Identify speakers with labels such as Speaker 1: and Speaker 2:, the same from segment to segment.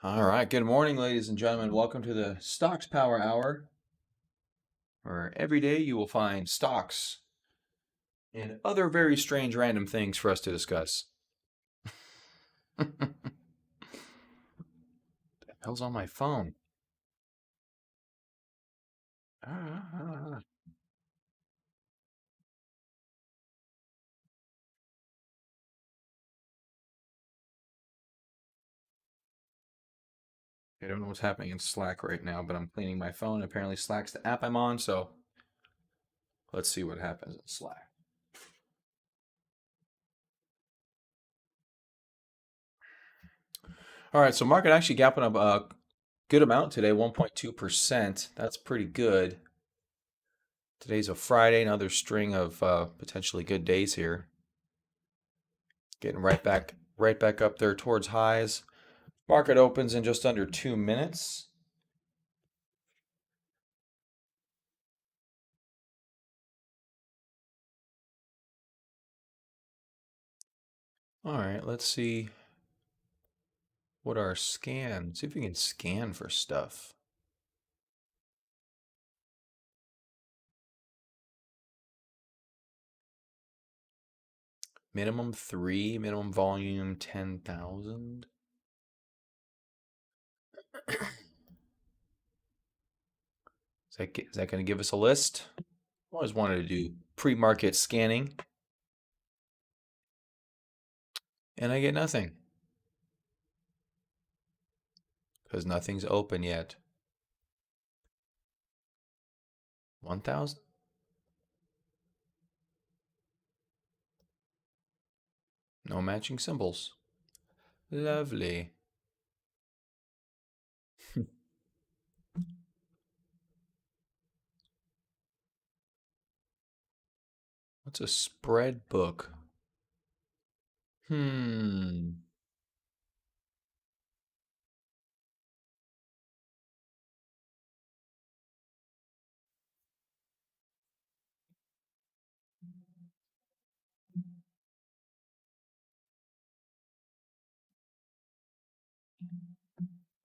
Speaker 1: All right, good morning, ladies and gentlemen. Welcome to the Stocks Power Hour, where every day you will find stocks and other very strange random things for us to discuss. The hell's on my phone? Ah. I don't know what's happening in Slack right now, but I'm cleaning my phone. Apparently, Slack's the app I'm on, so let's see what happens in Slack. All right, so market actually gapping up a good amount today, 1.2%. That's pretty good. Today's a Friday, another string of potentially good days here. Getting right back up there towards highs. Market opens in just under 2 minutes. All right, let's see what our scan. See if we can scan for stuff. Minimum 3, minimum volume 10,000. Is that going to give us a list? Always wanted to do pre-market scanning, and I get nothing because nothing's open yet. 1,000? No matching symbols. Lovely. What's a spread book? Hmm.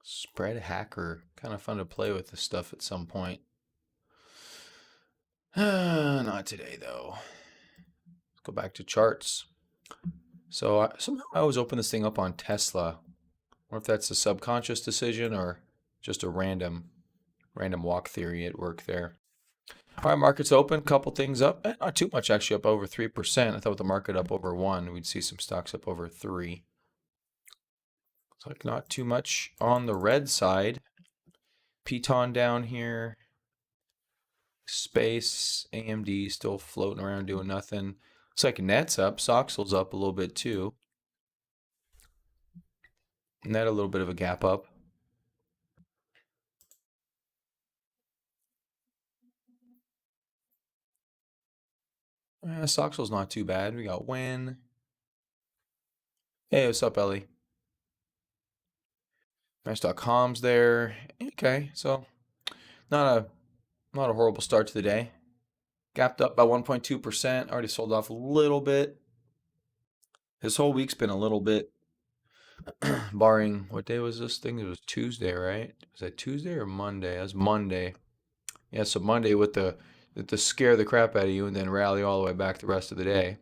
Speaker 1: Spread hacker. Kind of fun to play with this stuff at some point. Not today, though. Let's go back to charts. So somehow I always open this thing up on Tesla. Or if that's a subconscious decision or just a random walk theory at work there. All right, market's open. Couple things up. Not too much, actually, up over 3%. I thought with the market up over 1, we'd see some stocks up over 3. Looks like not too much on the red side. Piton down here. Space, AMD still floating around doing nothing. Looks like Net's up. Soxel's up a little bit too. Net a little bit of a gap up. Soxel's not too bad. We got Win. Hey, what's up, Ellie? Match.com's there. Okay, so not a horrible start to the day. Gapped up by 1.2%. Already sold off a little bit. This whole week's been a little bit, barring what day was this thing? It was Tuesday, right? Was that Tuesday or Monday? That was Monday. Yeah, so Monday with the scare the crap out of you and then rally all the way back the rest of the day.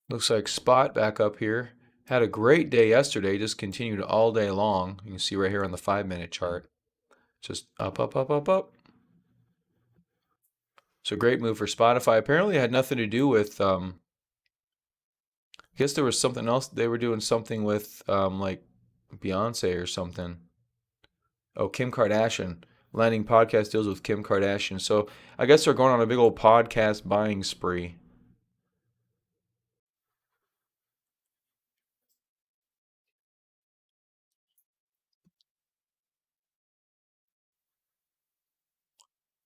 Speaker 1: Looks like spot back up here. Had a great day yesterday, just continued all day long. You can see right here on the 5-minute chart. Just up, up, up, up, up. So great move for Spotify. Apparently it had nothing to do with I guess there was something else. They were doing something with like Beyonce or something. Oh, Kim Kardashian. Landing podcast deals with Kim Kardashian. So I guess they're going on a big old podcast buying spree.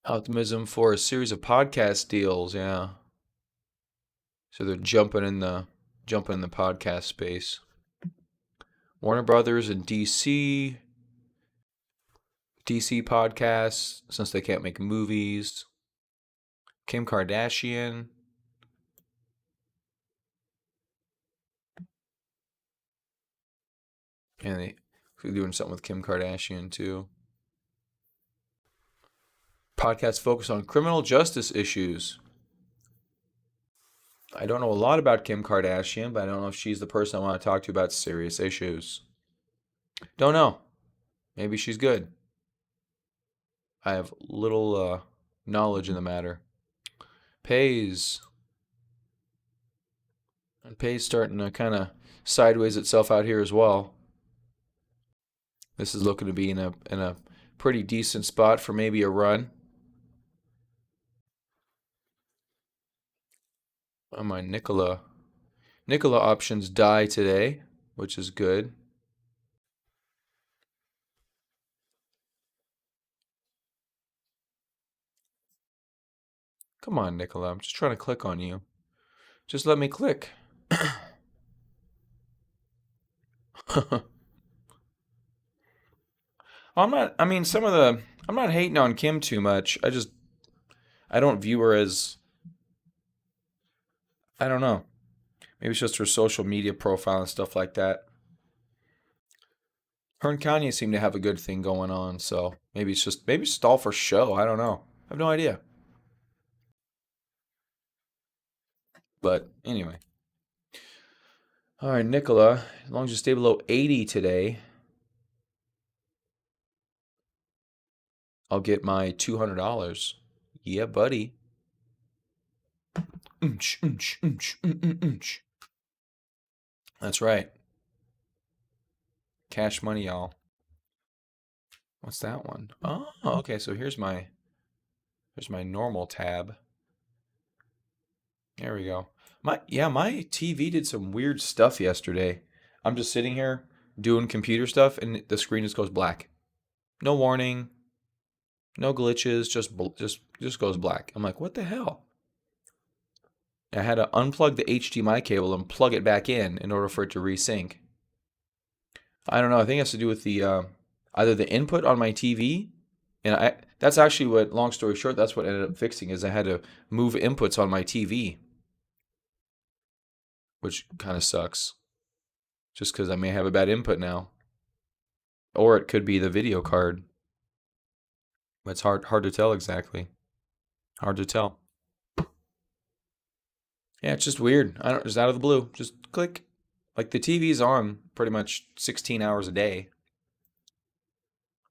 Speaker 1: Optimism for a series of podcast deals, yeah. So they're jumping in the podcast space. Warner Brothers and DC podcasts since they can't make movies. Kim Kardashian. And they're doing something with Kim Kardashian too. Podcast focused on criminal justice issues. I don't know a lot about Kim Kardashian, but I don't know if she's the person I want to talk to about serious issues. Don't know. Maybe she's good. I have little knowledge in the matter. Pays. And Pay's starting to kind of sideways itself out here as well. This is looking to be in a pretty decent spot for maybe a run. Oh, my Nikola options die today, which is good. Come on, Nikola. I'm just trying to click on you. Just let me click. I'm not. I mean, I'm not hating on Kim too much. I don't view her as. I don't know. Maybe it's just her social media profile and stuff like that. Her and Kanye seem to have a good thing going on, so maybe it's all for show. I don't know. I have no idea. But anyway. All right, Nicola, as long as you stay below 80 today, I'll get my $200. Yeah, buddy. Oonch, oonch, oonch, oonch. That's right. Cash money, y'all. What's that one? Oh, okay. So here's my normal tab. There we go. My TV did some weird stuff yesterday. I'm just sitting here doing computer stuff, and the screen just goes black. No warning, no glitches, just goes black. I'm like, what the hell? I had to unplug the HDMI cable and plug it back in order for it to resync. I don't know. I think it has to do with the either the input on my TV, and that's actually what. Long story short, that's what ended up fixing is I had to move inputs on my TV, which kind of sucks. Just because I may have a bad input now, or it could be the video card. It's hard to tell exactly. Hard to tell. Yeah, it's just weird. I don't just out of the blue. Just click. Like the TV's on pretty much 16 hours a day.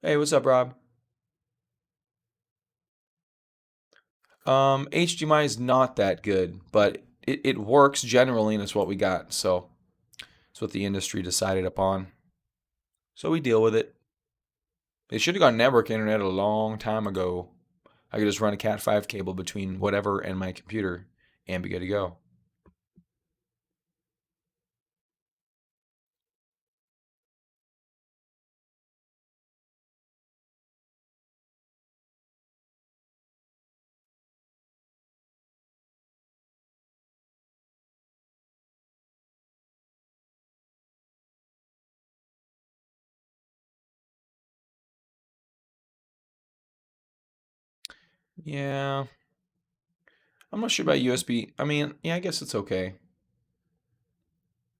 Speaker 1: Hey, what's up, Rob? HDMI is not that good, but it works generally, and it's what we got. So it's what the industry decided upon. So we deal with it. They should have gone network internet a long time ago. I could just run a Cat5 cable between whatever and my computer and be good to go. Yeah, I'm not sure about USB. I mean, yeah, I guess it's okay.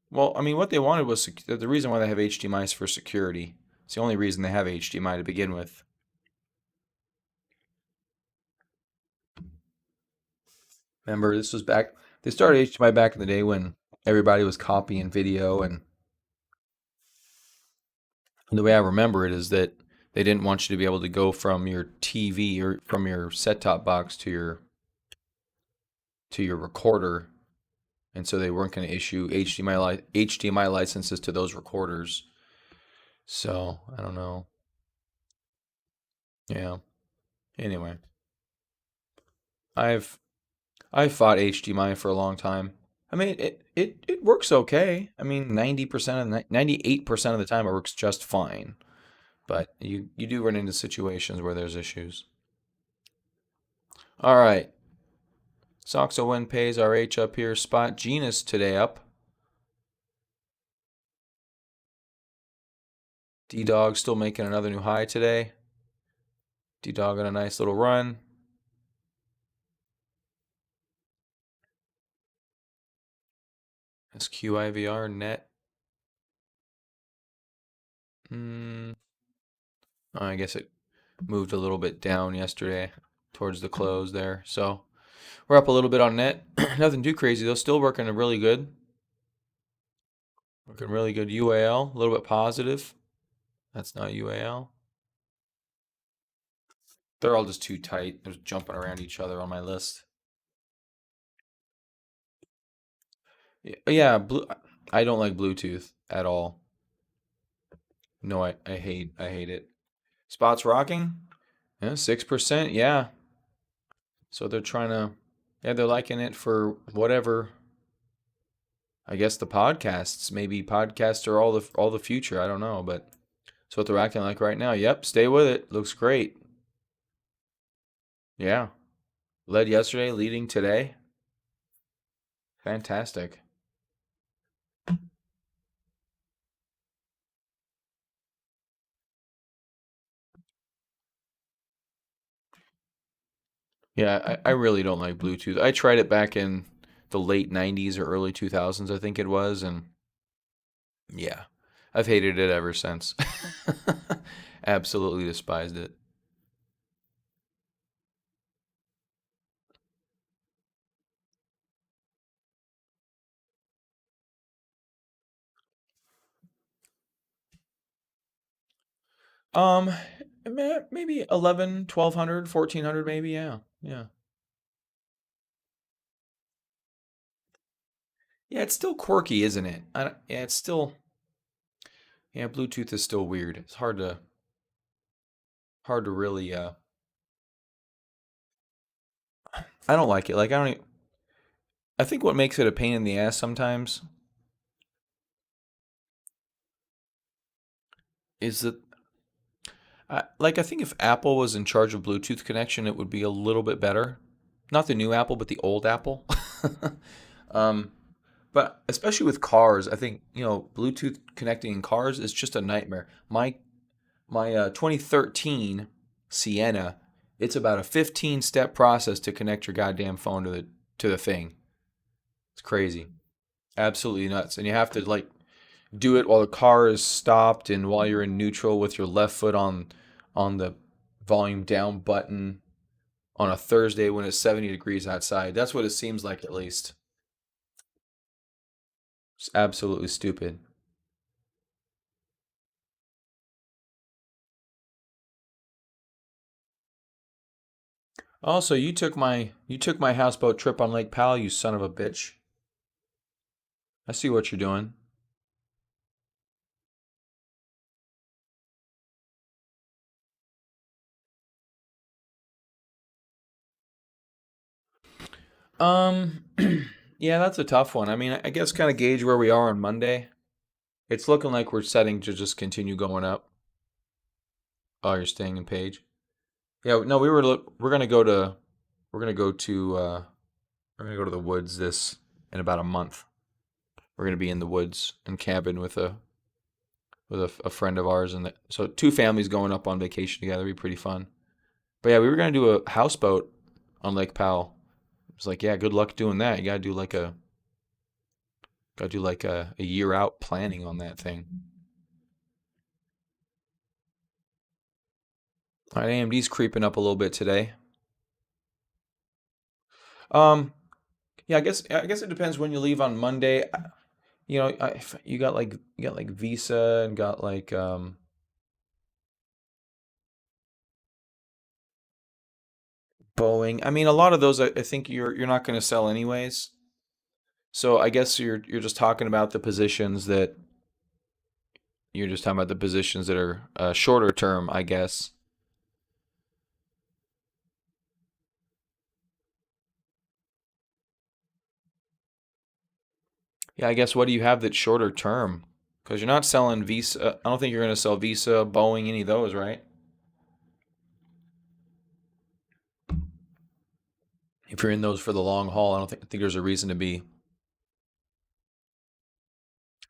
Speaker 1: Well, I mean, what they wanted was the reason why they have HDMI is for security. It's the only reason they have HDMI to begin with. Remember, this was back. They started HDMI back in the day when everybody was copying video, and the way I remember it is that they didn't want you to be able to go from your TV or from your set-top box to your recorder, and so they weren't going to issue HDMI licenses to those recorders. So I don't know. Yeah. Anyway, I've I've fought HDMI for a long time. I mean, it works okay. I mean, 90% of 98% of the time it works just fine. But you do run into situations where there's issues. All right. Soxo Win pays RH up here. Spot Genus today up. D Dog still making another new high today. D Dog on a nice little run. SQIVR net. Mm, I guess it moved a little bit down yesterday towards the close there. So we're up a little bit on net. Nothing too crazy though. Still working really good. Working really good. UAL, a little bit positive. That's not UAL. They're all just too tight. They're jumping around each other on my list. Yeah, blue. I don't like Bluetooth at all. No, I hate it. Spots rocking? Yeah, 6%. Yeah. So they're trying to, yeah, they're liking it for whatever. I guess the podcasts, maybe podcasts are all the future. I don't know, but that's what they're acting like right now. Yep, stay with it. Looks great. Yeah. Led yesterday, leading today. Fantastic. Yeah, I really don't like Bluetooth. I tried it back in the late 90s or early 2000s, I think it was, and yeah, I've hated it ever since. Absolutely despised it. Um, maybe 11, 1200, 1400, maybe, yeah. Yeah. Yeah, it's still quirky, isn't it? Yeah, it's still, yeah, Bluetooth is still weird. It's hard to really I don't like it. Like I think what makes it a pain in the ass sometimes is that I think if Apple was in charge of Bluetooth connection, it would be a little bit better. Not the new Apple, but the old Apple. um, but especially with cars, I think Bluetooth connecting in cars is just a nightmare. My 2013 Sienna, it's about a 15-step process to connect your goddamn phone to the thing. It's crazy, absolutely nuts, and you have to like do it while the car is stopped and while you're in neutral with your left foot on the volume down button on a Thursday when it's 70 degrees outside. That's what it seems like at least. It's absolutely stupid. Also, you took my houseboat trip on Lake Powell, you son of a bitch. I see what you're doing. Um, yeah, that's a tough one. I mean, I guess kind of gauge where we are on Monday. It's looking like we're setting to just continue going up. Oh, you're staying in Page. Yeah, no, we're gonna go to we're gonna go to the woods this in about a month. We're gonna be in the woods and camping with a friend of ours, and so two families going up on vacation together. It'd be pretty fun. But yeah, we were gonna do a houseboat on Lake Powell. It's like, yeah, good luck doing that. You gotta do like a year out planning on that thing. All right, AMD's creeping up a little bit today. Um, yeah, I guess it depends when you leave on Monday. If you got like Visa and got like Boeing. I mean, a lot of those I think you're not going to sell anyways. So I guess you're just talking about the positions that you're just talking about the positions that are shorter term, I guess. Yeah, I guess what do you have that's shorter term? Because you're not selling Visa. I don't think you're going to sell Visa, Boeing, any of those, right? If you're in those for the long haul, I don't think there's a reason to be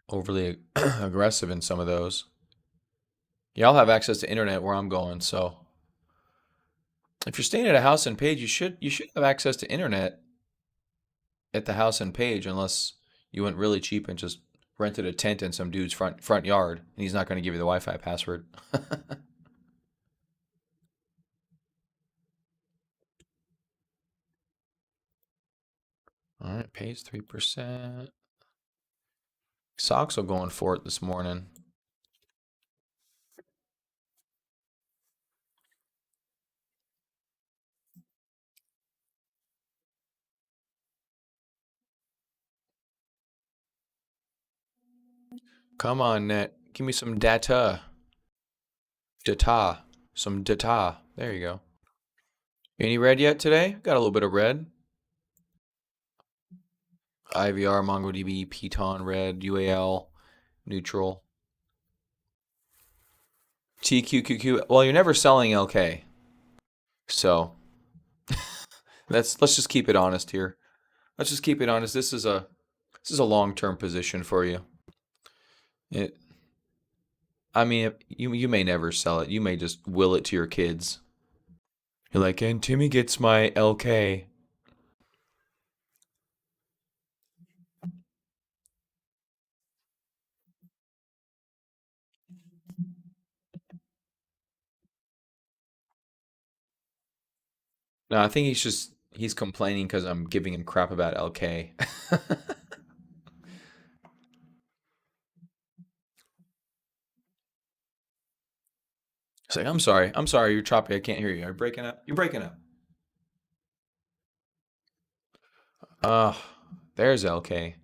Speaker 1: overly aggressive in some of those. Yeah, I'll have access to internet where I'm going, so if you're staying at a house in Page, you should have access to internet at the house in Page, unless you went really cheap and just rented a tent in some dude's front yard, and he's not going to give you the Wi-Fi password. All right, pays 3%. Sox are going for it this morning. Come on, net. Give me some data. Data. Some data. There you go. Any red yet today? Got a little bit of red. IVR, MongoDB, Python, red, UAL, neutral. TQQQ. Well, you're never selling LK. So let's just keep it honest here. Let's just keep it honest. This is a long-term position for you. It I mean, you may never sell it. You may just will it to your kids. You're like, and Timmy gets my LK. No, I think he's complaining because I'm giving him crap about LK. It's like, I'm sorry, you're choppy. I can't hear you. You're breaking up. You're breaking up. Ah, there's LK.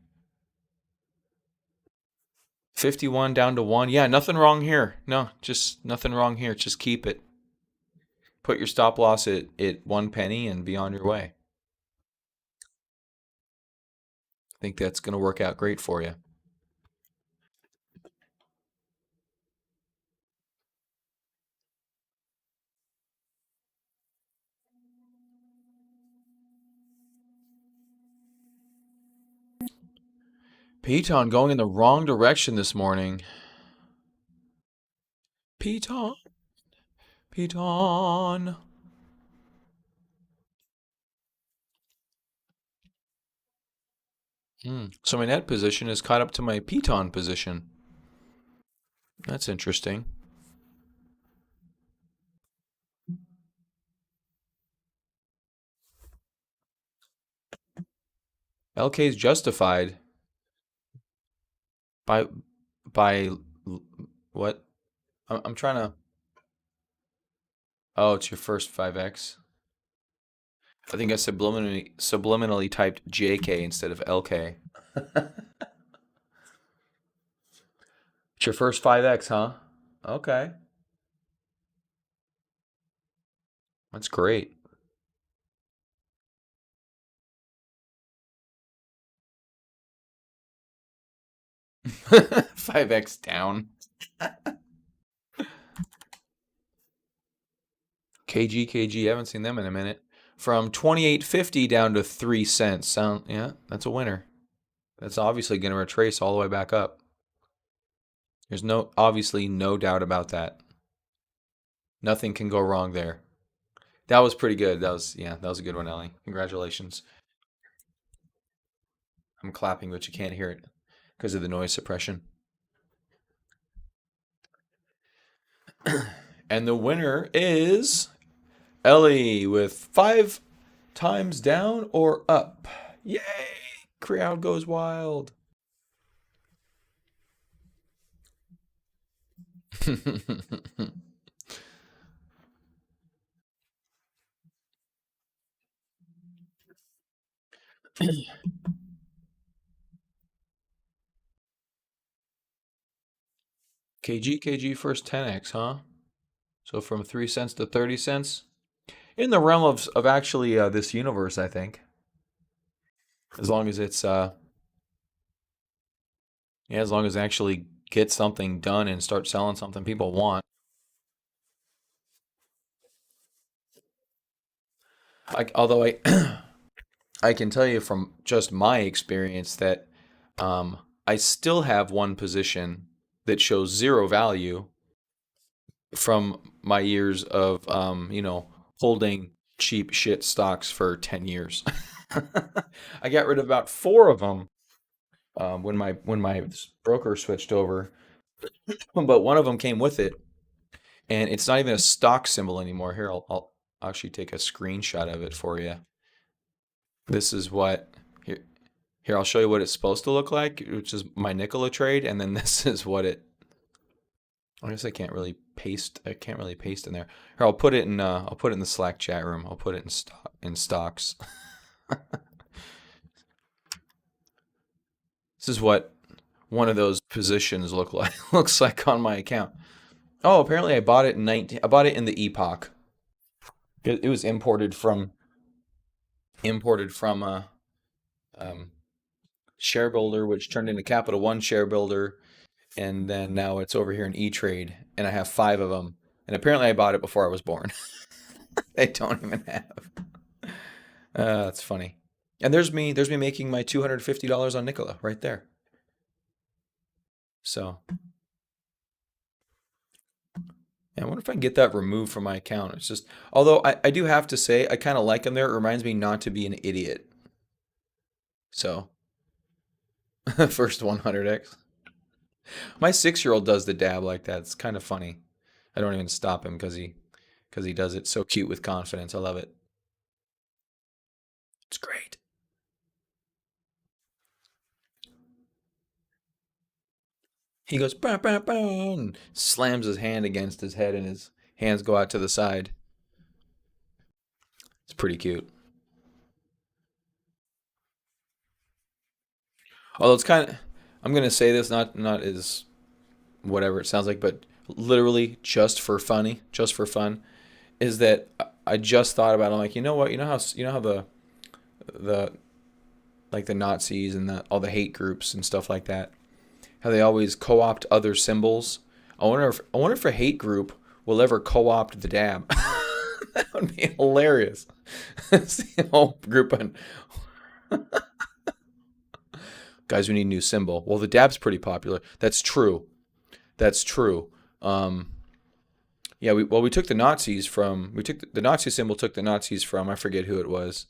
Speaker 1: 51 down to 1. Yeah, nothing wrong here. No, just nothing wrong here. Just keep it. Put your stop loss at 1 penny and be on your way. I think that's going to work out great for you. Piton going in the wrong direction this morning. Piton. Piton. So my net position is caught up to my Piton position. That's interesting. LK is justified by by what? I'm trying to. Oh, it's your first 5x. I think I subliminally typed JK instead of LK. It's your first 5x, huh? Okay. That's great. 5x down. KG, I haven't seen them in a minute. From 28.50 down to 3 cents. Yeah, that's a winner. That's obviously going to retrace all the way back up. There's obviously no doubt about that. Nothing can go wrong there. That was pretty good. That was a good one, Ellie. Congratulations. I'm clapping, but you can't hear it because of the noise suppression. And the winner is Ellie with 5 times down or up. Yay! Crowd goes wild. KG first 10x, huh? So from 3 cents to 30 cents? In the realm of actually this universe, I think. As long as it's as long as it actually get something done and start selling something people want. Although I can tell you from just my experience that I still have one position that shows zero value from my years of holding cheap shit stocks for 10 years. I got rid of about 4 of them. when my broker switched over, but one of them came with it, and it's not even a stock symbol anymore. Here, I'll actually take a screenshot of it for you. This is what here. Here, I'll show you what it's supposed to look like, which is my Nikola trade, and then this is what it. I guess I can't really paste. I can't really paste in there. Here, I'll put it in. I'll put it in the Slack chat room. I'll put it in stocks. This is what one of those positions look like looks like on my account. Oh, apparently I bought it in 19. I bought it in the Epoch. It was imported from um, ShareBuilder, which turned into Capital One ShareBuilder, and then now it's over here in E-Trade, and I have five of them. And apparently I bought it before I was born. They don't even have. That's funny. And there's me making my $250 on Nikola right there. So, yeah, I wonder if I can get that removed from my account. It's just, although I do have to say, I kind of like him there. It reminds me not to be an idiot. So, first 100x. My 6-year-old does the dab like that. It's kind of funny. I don't even stop him because he does it so cute with confidence. I love it. It's great. He goes bah, bah, bah, and slams his hand against his head, and his hands go out to the side. It's pretty cute. Although it's kind of, I'm gonna say this not as whatever it sounds like, but literally just for fun, is that I just thought about it. I'm like, you know what? You know how the like the Nazis and all the hate groups and stuff like that, how they always co-opt other symbols. I wonder if a hate group will ever co-opt the dab. That would be hilarious. See a whole group on guys. We need a new symbol. Well, the dab's pretty popular. That's true. That's true. Um, yeah. We took the Nazis from. We took the Nazi symbol. Took the Nazis from. I forget who it was.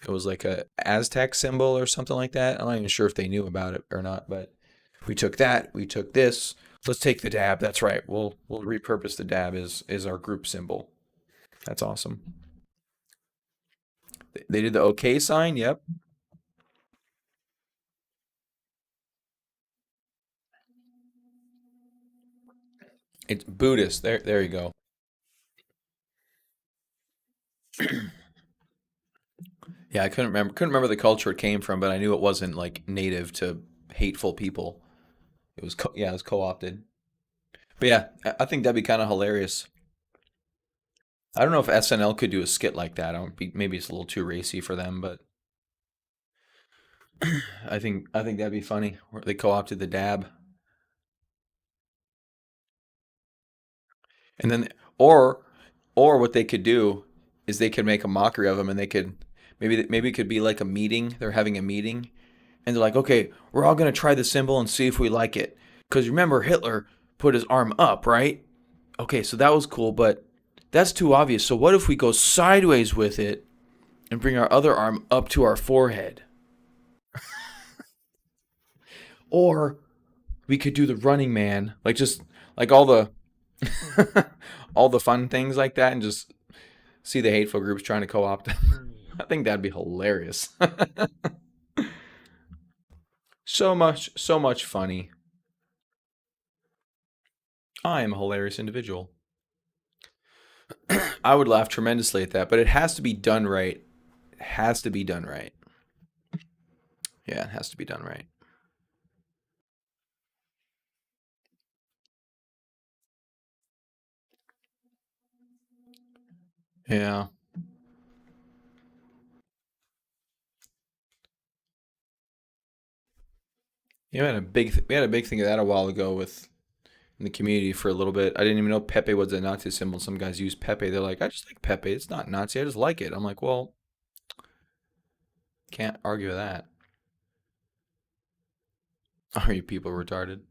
Speaker 1: It was like a Aztec symbol or something like that. I'm not even sure if they knew about it or not, but we took that. We took this. Let's take the dab. That's right. We'll repurpose the dab as our group symbol. That's awesome. They did the OK sign. Yep. It's Buddhist. There you go. Yeah, I couldn't remember the culture it came from, but I knew it wasn't like native to hateful people. Yeah, it was co-opted. But yeah, I think that'd be kind of hilarious. I don't know if SNL could do a skit like that. Maybe it's a little too racy for them, but I think that'd be funny. Where they co-opted the dab, and then or or what they could do is they could make a mockery of him, and they could maybe it could be like a meeting. They're having a meeting, and they're like, okay, we're all gonna try the symbol and see if we like it. Because remember, Hitler put his arm up, right? Okay, so that was cool, but that's too obvious. So what if we go sideways with it and bring our other arm up to our forehead? Or we could do the running man, like just like all the all the fun things like that, and just see the hateful groups trying to co-opt. I think that'd be hilarious. So much funny. I am a hilarious individual. I would laugh tremendously at that, but it has to be done right. It has to be done right. Yeah, it has to be done right. Yeah. Yeah, we had a big thing of that a while ago with in the community for a little bit. I didn't even know Pepe was a Nazi symbol. Some guys use Pepe. They're like, I just like Pepe. It's not Nazi. I just like it. I'm like, well, can't argue with that. Are you people retarded?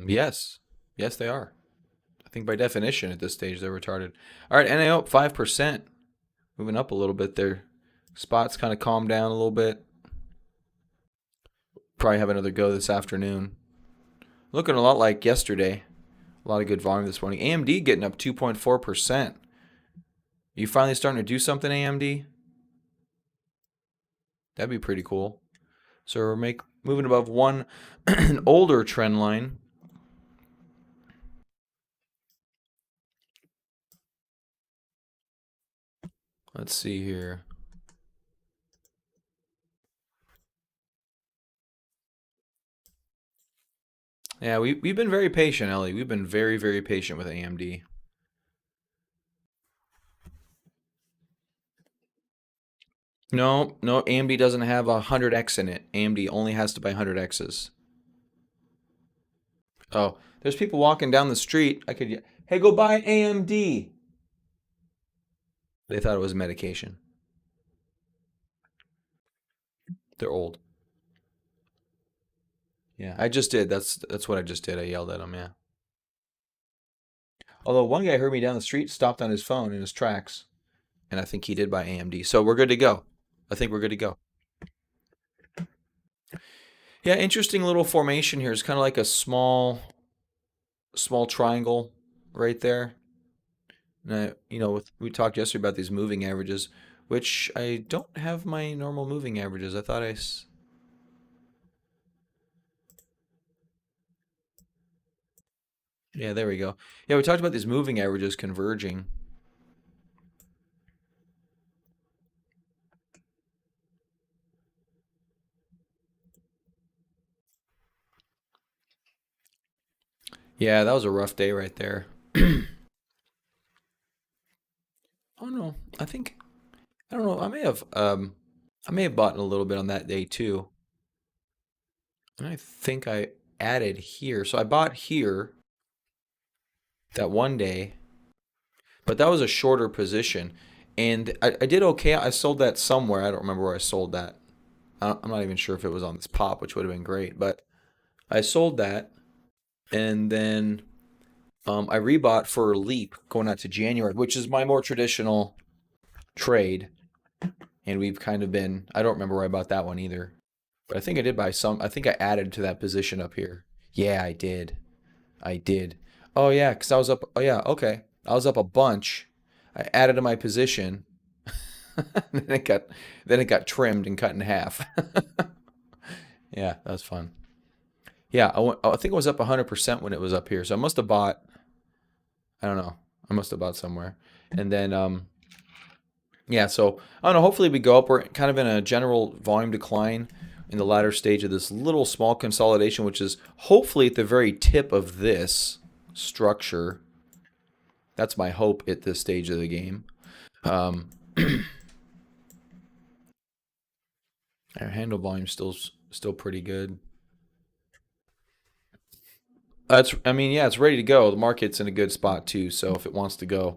Speaker 1: Yes. Yes, they are. I think by definition at this stage they're retarded. All right, NAO up 5%. Moving up a little bit there. Spots kind of calmed down a little bit. Probably have another go this afternoon. Looking a lot like yesterday. A lot of good volume this morning. AMD getting up 2.4%. You finally starting to do something, AMD? That'd be pretty cool. So we're moving above one, an older trend line. Let's see here. Yeah, we've been very patient, Ellie. We've been very, very patient with AMD. No, no, AMD doesn't have 100X in it. AMD only has to buy 100Xs. Oh, there's people walking down the street. Hey, go buy AMD. They thought it was medication. They're old. Yeah, I just did. That's what I just did. I yelled at them. Yeah. Although one guy heard me down the street, stopped on his phone in his tracks, and I think he did buy AMD. So we're good to go. I think we're good to go. Yeah, interesting little formation here. It's kind of like a small triangle right there. And we talked yesterday about these moving averages, which I don't have my normal moving averages. I thought yeah, there we go. Yeah, we talked about these moving averages converging. Yeah, that was a rough day right there. Oh no, I don't know. I may have bought a little bit on that day too. And I think I added here. So I bought here that one day, but that was a shorter position. And I did okay. I sold that somewhere. I don't remember where I sold that. I'm not even sure if it was on this pop, which would have been great. But I sold that, and then I rebought for Leap going out to January, which is my more traditional trade. And we've kind of been, I don't remember where I bought that one either. But I think I did buy some. I think I added to that position up here. Yeah, I did. I did. Oh yeah, because I was up. Oh yeah, okay. I was up a bunch. I added to my position. then it got then it got trimmed and cut in half. Yeah, that was fun. Yeah, I think it was up 100% when it was up here. So I must have bought. I don't know. I must have bought somewhere. And then yeah. So I don't know. Hopefully we go up. We're kind of in a general volume decline in the latter stage of this little small consolidation, which is hopefully at the very tip of this structure. That's my hope at this stage of the game. Um, our handle volume still pretty good. I mean, yeah, it's ready to go. The market's in a good spot too. So if it wants to go,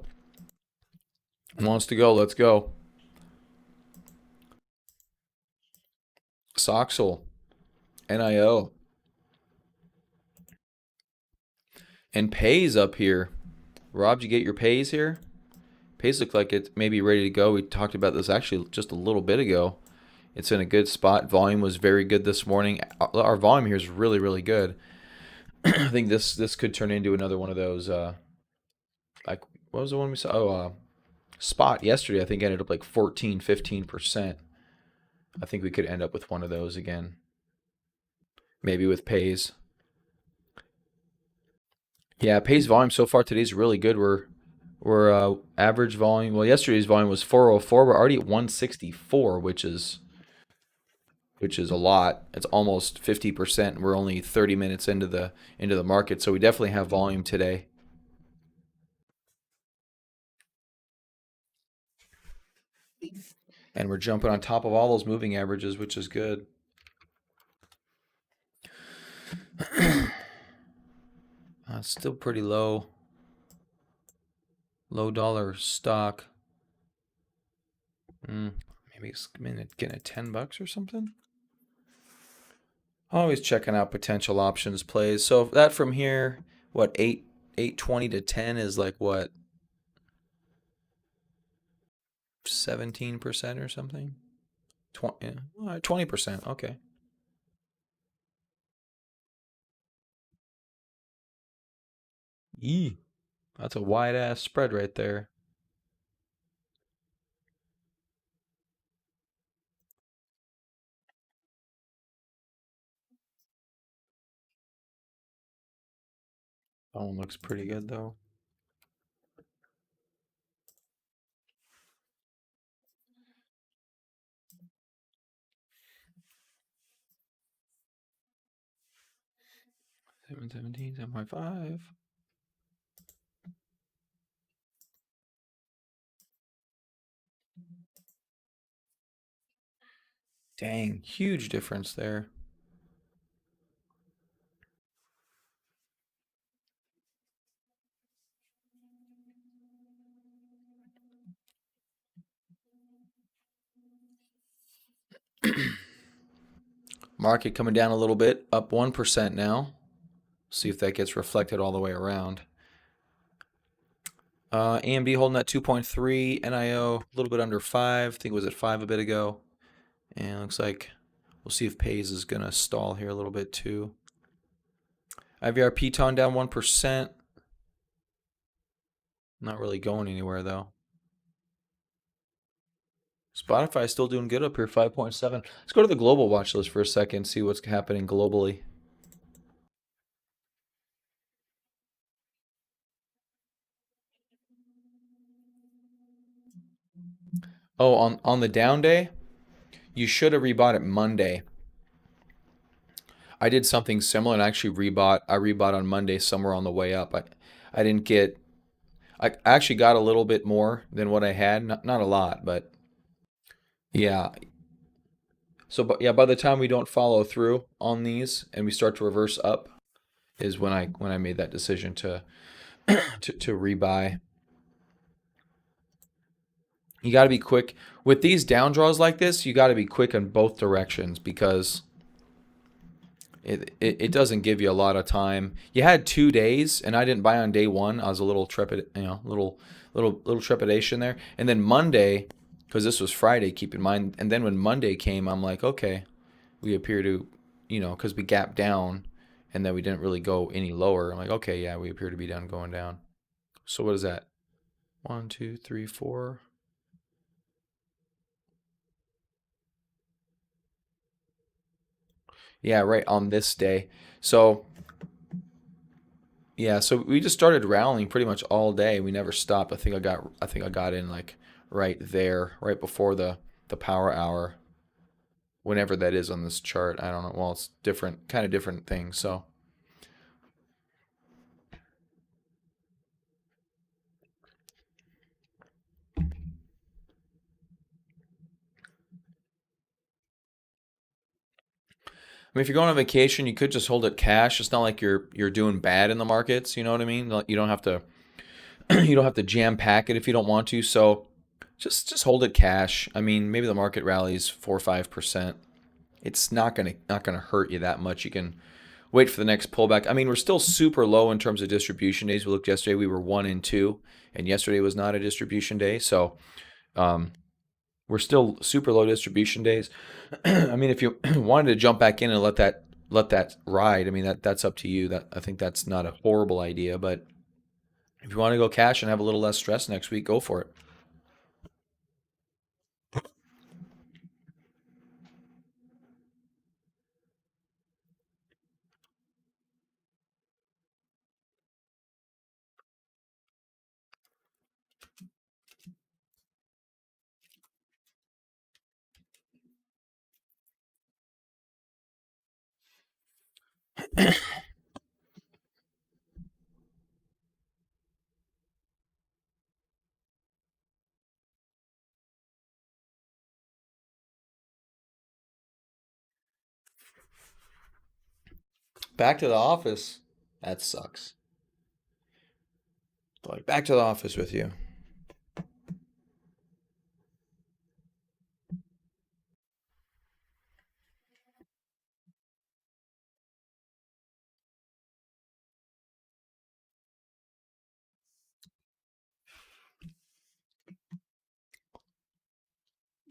Speaker 1: let's go. Soxel, NIO, and pays up here. Rob, did you get your pays here? Pays look like it may be ready to go. We talked about this actually just a little bit ago. It's in a good spot. Volume was very good this morning. Our volume here is really, really good. I think this could turn into another one of those. Like what was the one we saw? Oh, spot yesterday. I think ended up like 14, 15%. I think we could end up with one of those again. Maybe with pays. Yeah, pays volume so far today is really good. We're average volume. Well, yesterday's volume was 404. We're already at 164, which is a lot. It's almost 50%. We're only 30 minutes into the market, so we definitely have volume today. And we're jumping on top of all those moving averages, which is good. It's still pretty low dollar stock. Maybe it's getting at $10 or something. Always checking out potential options plays. So that from here, what 820 to 10 is like what 17% or something. 20%. Okay. Eee. That's a wide ass spread right there. That one looks pretty good though. Seven 7.5. Dang, huge difference there. Market coming down a little bit, up 1% now. See if that gets reflected all the way around. AMD holding at 2.3, NIO a little bit under 5. I think it was at 5 a bit ago. And looks like we'll see if Pays is going to stall here a little bit too. IVR Piton down 1%. Not really going anywhere though. Spotify still doing good up here, 5.7. Let's go to the global watch list for a second, see what's happening globally. Oh, on the down day, you should have rebought it Monday. I did something similar and actually rebought. I rebought on Monday somewhere on the way up. I didn't get. I actually got a little bit more than what I had. Not a lot, but yeah. So, but yeah, by the time we don't follow through on these and we start to reverse up, is when I made that decision to to rebuy. You got to be quick with these down draws like this. You got to be quick in both directions because it doesn't give you a lot of time. You had 2 days, and I didn't buy on day one. I was a little trepid, little trepidation there. And then Monday, because this was Friday, keep in mind. And then when Monday came, I'm like, okay, we appear to, because we gapped down, and then we didn't really go any lower. I'm like, okay, yeah, we appear to be done going down. So what is that? 1, 2, 3, 4. Yeah, right on this day. So yeah, so we just started rallying pretty much all day. We never stopped. I think I got in like right there, right before the power hour, whenever that is on this chart. I don't know. Well, it's different, kind of different things. So I mean, if you're going on vacation, you could just hold it cash. It's not like you're doing bad in the markets. You know what I mean? Like, you don't have to you don't have to jam pack it if you don't want to. So just hold it cash. I mean, maybe the market rallies 4 or 5%. It's not gonna hurt you that much. You can wait for the next pullback. I mean, we're still super low in terms of distribution days. We looked yesterday, we were 1 and 2, and yesterday was not a distribution day. So um, we're still super low distribution days. I mean, if you wanted to jump back in and let that ride, I mean that's up to you. That I think that's not a horrible idea, but if you want to go cash and have a little less stress next week, go for it. Back to the office. That sucks. Like back to the office with you.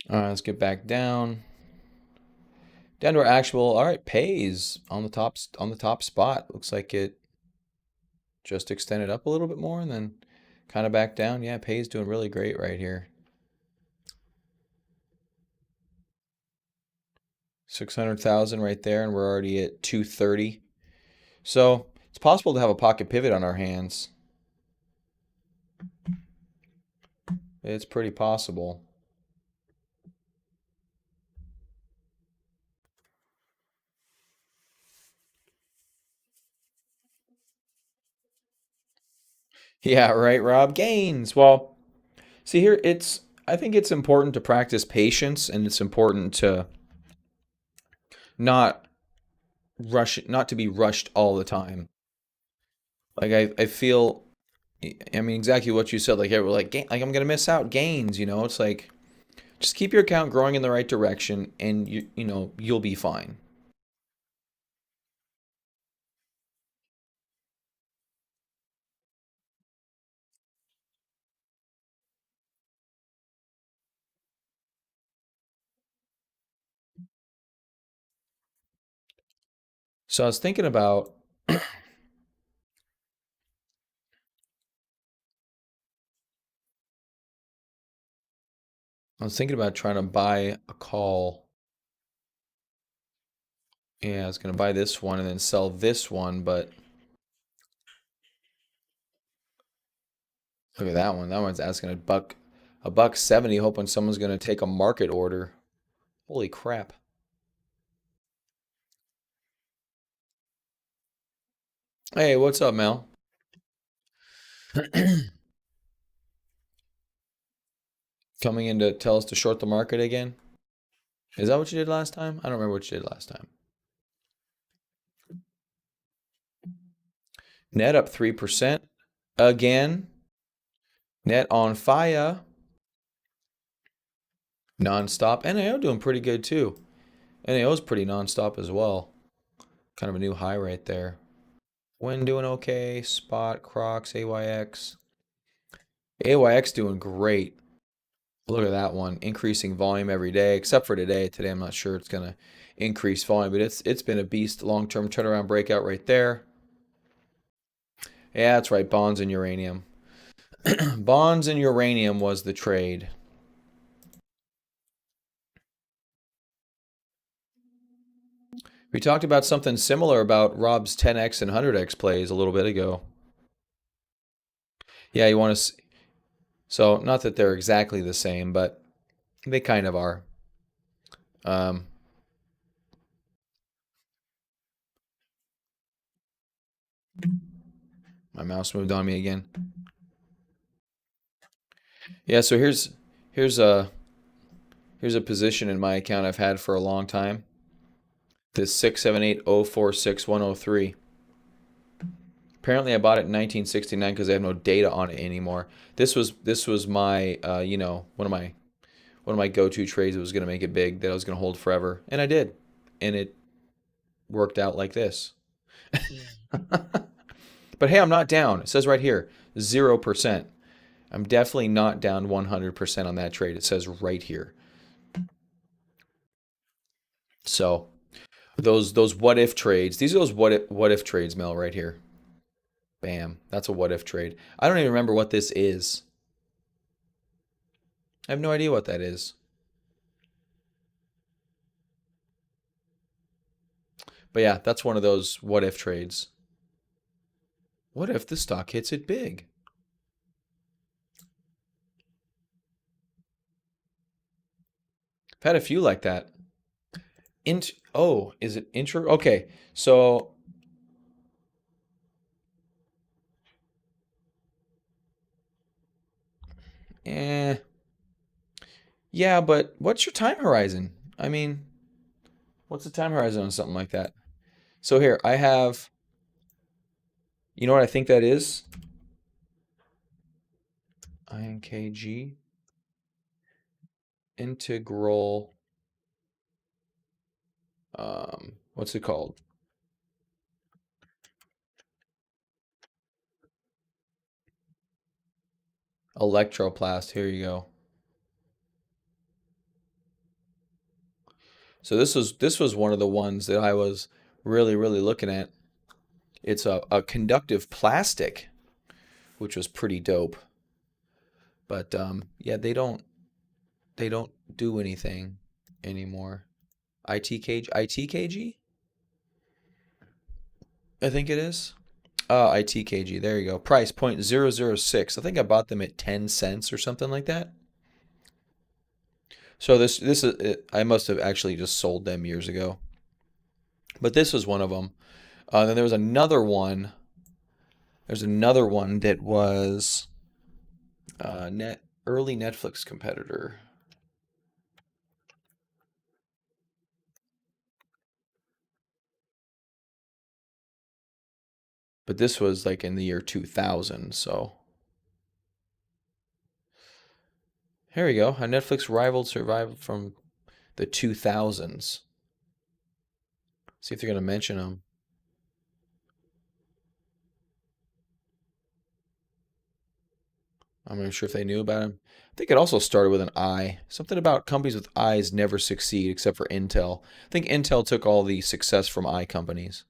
Speaker 1: All right, let's get back down. Down to our actual. All right, pays on the top spot. Looks like it Just extend it up a little bit more and then kind of back down. Yeah, pay's doing really great right here. 600,000 right there, and we're already at 230. So it's possible to have a pocket pivot on our hands. It's pretty possible. Yeah, right, Rob. Gains. Well, see here, I think it's important to practice patience and it's important to not not to be rushed all the time. Like I feel I mean exactly what you said. Like we're like I'm gonna miss out gains. It's like just keep your account growing in the right direction, and you'll be fine. So I was thinking about trying to buy a call. Yeah, I was gonna buy this one and then sell this one, but look at that one. That one's asking a buck 70, hoping someone's gonna take a market order. Holy crap. Hey, what's up, Mel? Coming in to tell us to short the market again? Is that what you did last time? I don't remember what you did last time. Net up 3% again. Net on fire. Non-stop. NAO doing pretty good too. NAO is pretty non-stop as well. Kind of a new high right there. Win doing okay. Spot, Crocs, AYX. AYX doing great. Look at that one. Increasing volume every day, except for today. Today I'm not sure it's gonna increase volume, but it's been a beast. Long-term turnaround breakout right there. Yeah, that's right. Bonds and uranium. Bonds and uranium was the trade. We talked about something similar about Rob's 10x and 100x plays a little bit ago. Yeah, you want to. So, not that they're exactly the same, but they kind of are. Um, my mouse moved on me again. Yeah, so here's a here's a position in my account I've had for a long time. This 678046103. Apparently, I bought it in 1969 because I have no data on it anymore. This was my one of my go-to trades that was going to make it big, that I was going to hold forever, and I did, and it worked out like this. But hey, I'm not down. It says right here 0%. I'm definitely not down 100% on that trade. It says right here. So those what if trades. These are those what if trades, Mel, right here. Bam. That's a what if trade. I don't even remember what this is. I have no idea what that is. But yeah, that's one of those what if trades. What if the stock hits it big? I've had a few like that. Is it intro? Okay, so eh, yeah, but what's your time horizon? I mean, what's the time horizon on something like that? So here, I have, you know what I think that is? INKG integral, what's it called? Electroplast. Here you go. So this was one of the ones that I was really looking at. It's a conductive plastic, which was pretty dope. But yeah, they don't do anything anymore. ITKG, I think it is. ITKG. There you go. Price 0.006. I think I bought them at 10 cents or something like that. So this is I must have actually just sold them years ago. But this was one of them. Then there was another one. There's another one that was net early Netflix competitor. But this was like in the year 2000, so here we go. A Netflix rival survived from the 2000s. See if they're going to mention them. I'm not sure if they knew about him. I think it also started with an I. Something about companies with I's never succeed except for Intel. I think Intel took all the success from I companies.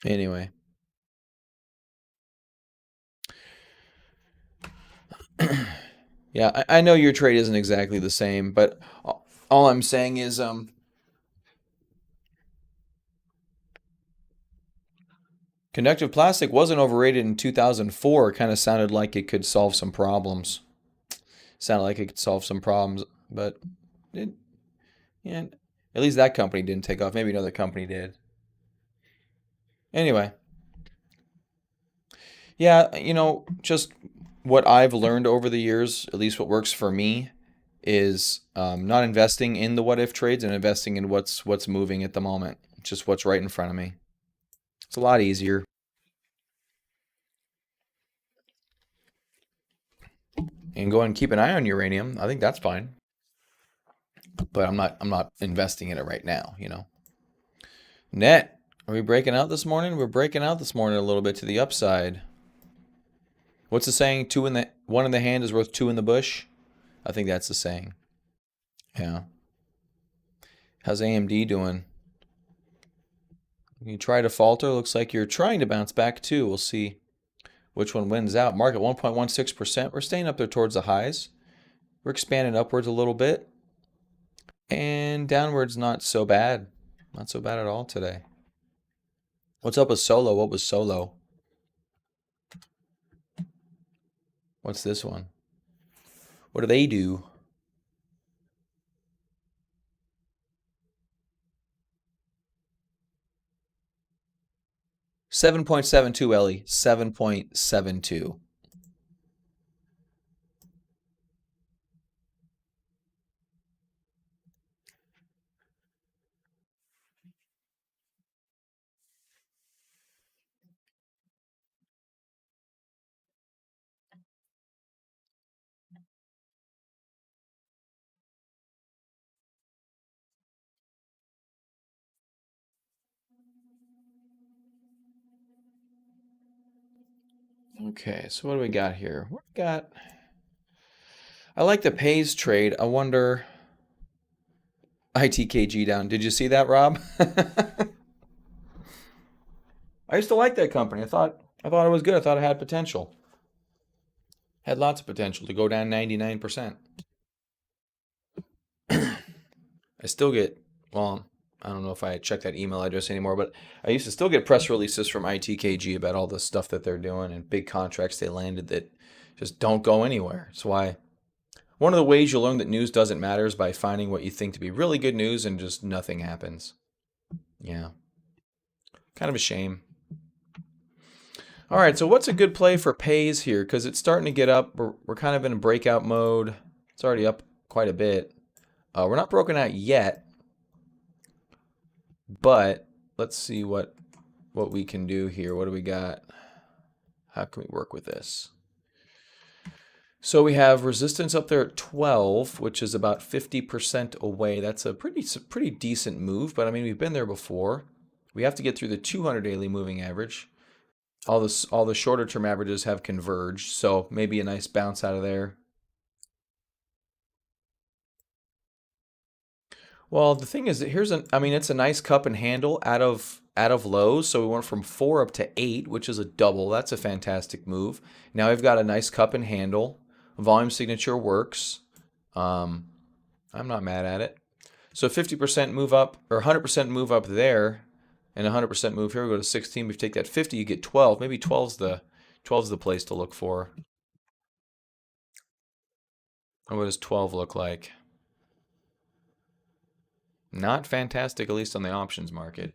Speaker 1: Anyway, yeah, I know your trade isn't exactly the same, but all I'm saying is conductive plastic wasn't overrated in 2004. It kind of sounded like it could solve some problems. Sounded like it could solve some problems, but it, yeah, at least that company didn't take off. Maybe another company did. Anyway, yeah, just what I've learned over the years, at least what works for me, is not investing in the what if trades and investing in what's moving at the moment. Just what's right in front of me. It's a lot easier. And go ahead and keep an eye on uranium. I think that's fine, but I'm not investing in it right now. Net, are we breaking out this morning? We're breaking out this morning a little bit to the upside. What's the saying? One in the hand is worth two in the bush. I think that's the saying. Yeah. How's AMD doing? You try to falter. Looks like you're trying to bounce back too. We'll see which one wins out. Market 1.16%. We're staying up there towards the highs. We're expanding upwards a little bit. And downwards not so bad. Not so bad at all today. What's up with Solo? What was Solo? What's this one? What do they do? $7.72, Ellie. 7.72. Okay, so what do we got here? We got. I like the pays trade. I wonder. ITKG down. Did you see that, Rob? I used to like that company. I thought it was good. I thought it had potential. Had lots of potential to go down 99%. I still get, well, I don't know if I check that email address anymore, but I used to still get press releases from ITKG about all the stuff that they're doing and big contracts they landed that just don't go anywhere. That's why one of the ways you learn that news doesn't matter is by finding what you think to be really good news and just nothing happens. Yeah, kind of a shame. All right, so what's a good play for pays here? Because it's starting to get up. We're kind of in a breakout mode. It's already up quite a bit. We're not broken out yet, but let's see what we can do here. What do we got? How can we work with this? So we have resistance up there at 12, which is about 50% away. That's a pretty decent move, but I mean we've been there before. We have to get through the 200 daily moving average. All the shorter term averages have converged, so maybe a nice bounce out of there. Well, the thing is that I mean, it's a nice cup and handle out of lows. So we went from 4 up to 8, which is a double. That's a fantastic move. Now we've got a nice cup and handle. Volume signature works. Um, I'm not mad at it. So 50% move up or 100% move up there, and 100% move here. We go to 16. If you take that 50, you get 12. Maybe 12's the place to look for. And what does 12 look like? Not fantastic, at least on the options market.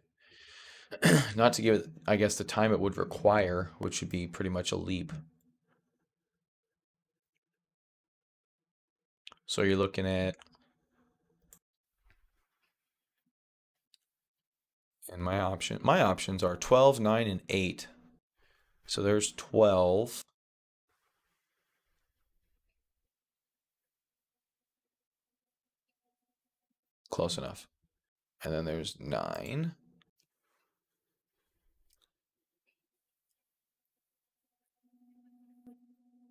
Speaker 1: Not to give it, I guess, the time it would require, which would be pretty much a leap. So you're looking at, and my options are 12, 9, and 8. So there's 12. Close enough. And then there's 9.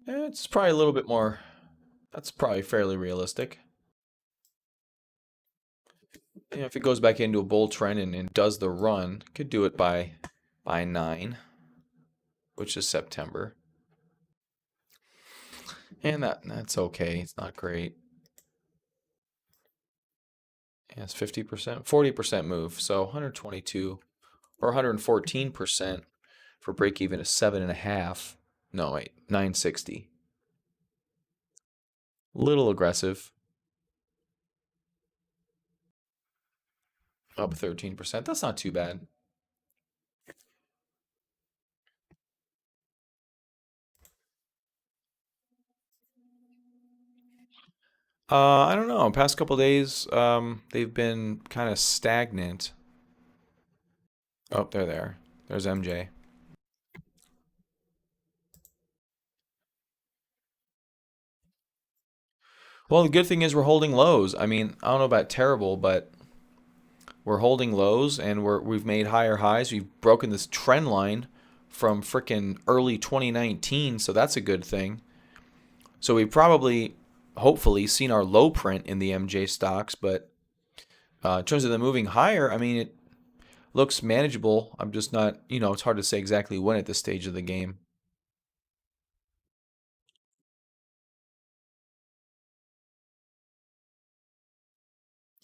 Speaker 1: It's probably a little bit more, that's probably fairly realistic. If it goes back into a bull trend and does the run, could do it by 9, which is September. And that's okay. It's not great. Yeah, it's 50%, 40% move. So 122 or 114% for break even is 7.5. No, wait, 960. Little aggressive. Up 13%. That's not too bad. I don't know. Past couple days, they've been kind of stagnant. Oh, they're there. There's MJ. Well, the good thing is we're holding lows. I mean, I don't know about terrible, but we're holding lows and we've made higher highs. We've broken this trend line from frickin' early 2019, so that's a good thing. So we've probably, hopefully, seen our low print in the MJ stocks, but in terms of the moving higher, I mean, it looks manageable. I'm just not, it's hard to say exactly when at this stage of the game.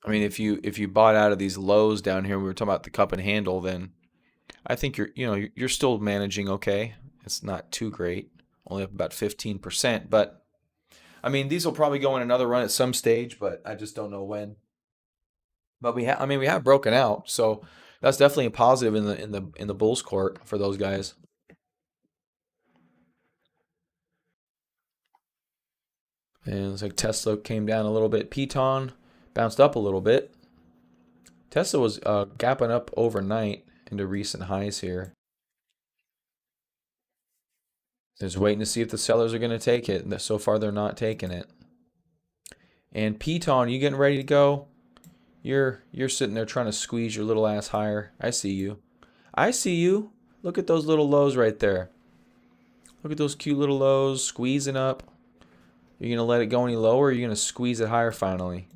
Speaker 1: I mean, if you bought out of these lows down here, we were talking about the cup and handle, then I think you're still managing okay. It's not too great, only up about 15%, but I mean, these will probably go in another run at some stage, but I just don't know when. But we have broken out, so that's definitely a positive in the Bulls court for those guys. And it's like Tesla came down a little bit. Piton bounced up a little bit. Tesla was gapping up overnight into recent highs here. Just waiting to see if the sellers are going to take it. So far, they're not taking it. And Piton, you getting ready to go? You're sitting there trying to squeeze your little ass higher. I see you. I see you. Look at those little lows right there. Look at those cute little lows squeezing up. You're going to let it go any lower or are you going to squeeze it higher finally?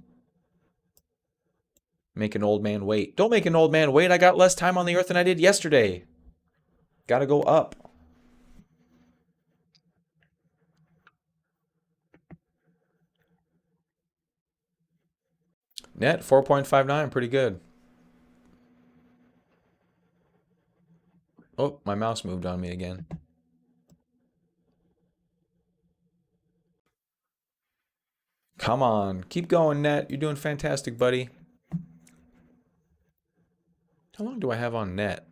Speaker 1: Make an old man wait. Don't make an old man wait. I got less time on the earth than I did yesterday. Got to go up. Net 4.59, pretty good. Oh, my mouse moved on me again. Come on, keep going, net. You're doing fantastic, buddy. How long do I have on net?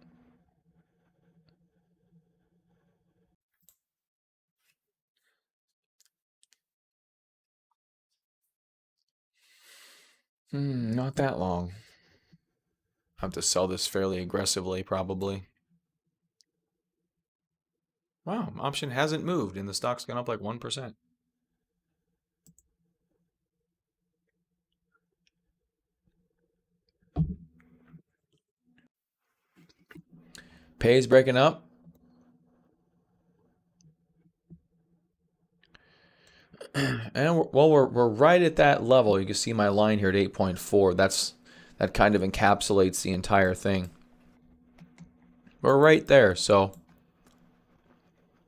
Speaker 1: Not that long. I have to sell this fairly aggressively, probably. Wow, option hasn't moved and the stock's gone up like 1%. Pay's breaking up. And we're right at that level. You can see my line here at 8.4. that kind of encapsulates the entire thing. We're right there, so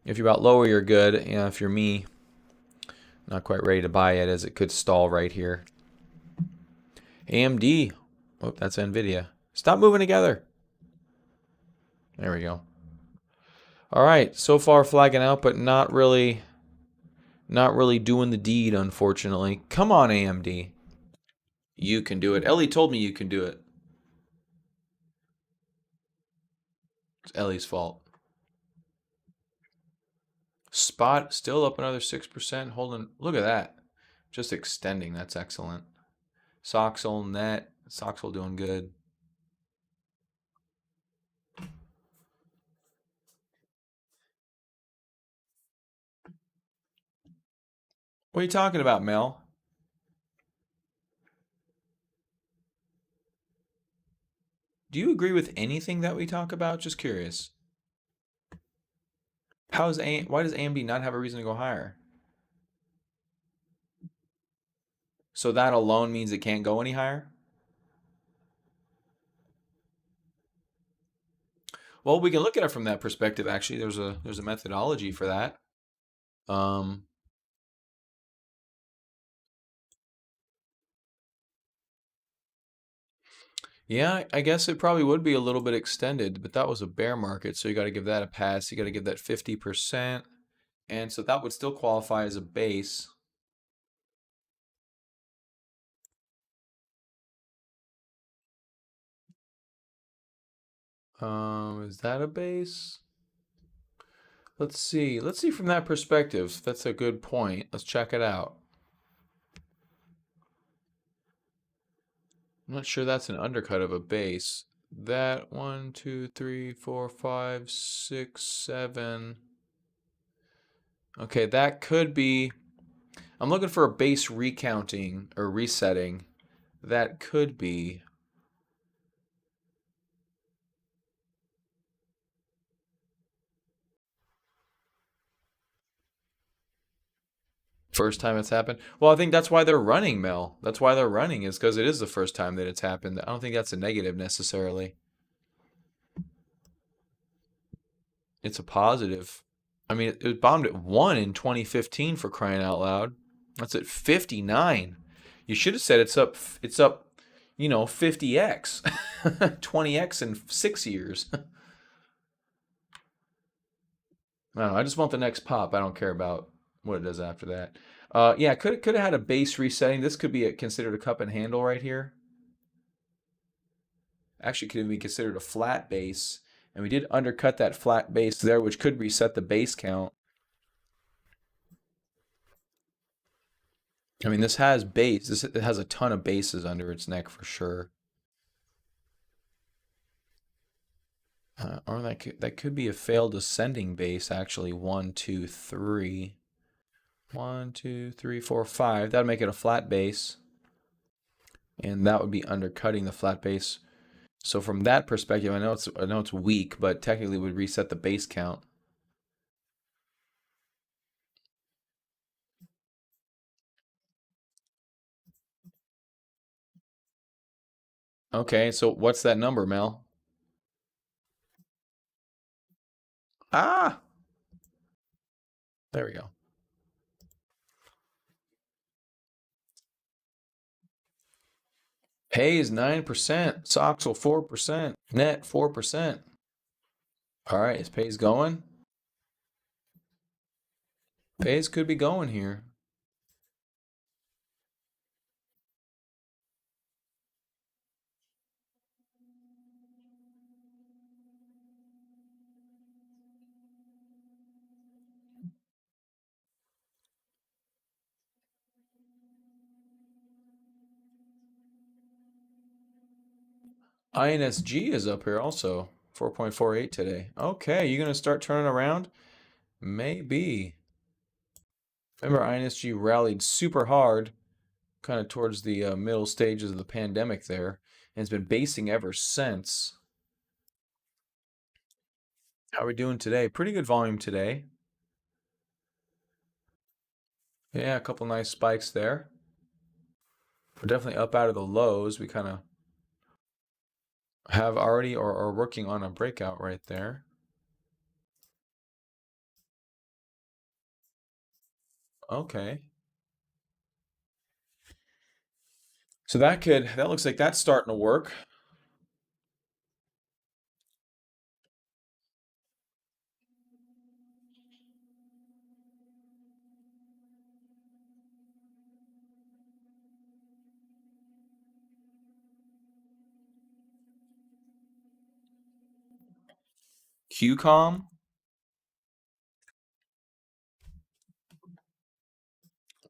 Speaker 1: if you're about lower, you're good. If you're me, not quite ready to buy it, as it could stall right here. AMD. Oh, that's NVIDIA. Stop moving together. There we go. All right, so far flagging out, but not really doing the deed, unfortunately. Come on, AMD. You can do it. Ellie told me you can do it. It's Ellie's fault. Spot still up another 6%. Holding. Look at that. Just extending. That's excellent. Soxel, net. Soxel doing good. What are you talking about, Mel? Do you agree with anything that we talk about? Just curious. Why does AMD not have a reason to go higher? So that alone means it can't go any higher? Well, we can look at it from that perspective. Actually, there's a methodology for that. Um, yeah, I guess it probably would be a little bit extended, but that was a bear market, so you got to give that a pass. You got to give that 50%, and so that would still qualify as a base. Is that a base? Let's see. Let's see from that perspective. That's a good point. Let's check it out. I'm not sure that's an undercut of a base. That 1, 2, 3, 4, 5, 6, 7. Okay, that could be. I'm looking for a base recounting or resetting. That could be. First time it's happened. Well, I think that's why they're running, Mel. That's why they're running, is because it is the first time that it's happened. I don't think that's a negative necessarily. It's a positive. I mean, it bombed at 1 in 2015, for crying out loud. That's at 59. You should have said it's up, 50x, 20x in 6 years. I don't know. I just want the next pop. I don't care about what it does after that. Yeah, could have had a base resetting. This could be considered a cup and handle right here. Actually, could be considered a flat base. And we did undercut that flat base there, which could reset the base count. I mean, this has base. It has a ton of bases under its neck for sure. Or that could be a failed ascending base, actually. 1, 2, 3. 1, 2, 3, 4, 5. That'd make it a flat base. And that would be undercutting the flat base. So from that perspective, I know it's weak, but technically would reset the base count. Okay, so what's that number, Mel? Ah, there we go. Pay is 9%, Soxel 4%, net 4%. All right, is Pays going? Pays could be going here. INSG is up here also, 4.48 today. Okay, you gonna start turning around? Maybe. Remember, INSG rallied super hard, kind of towards the middle stages of the pandemic there, and it's been basing ever since. How are we doing today? Pretty good volume today. Yeah, a couple nice spikes there. We're definitely up out of the lows. We kind of Have already or are working on a breakout right there. Okay. So that looks like that's starting to work. QCOM?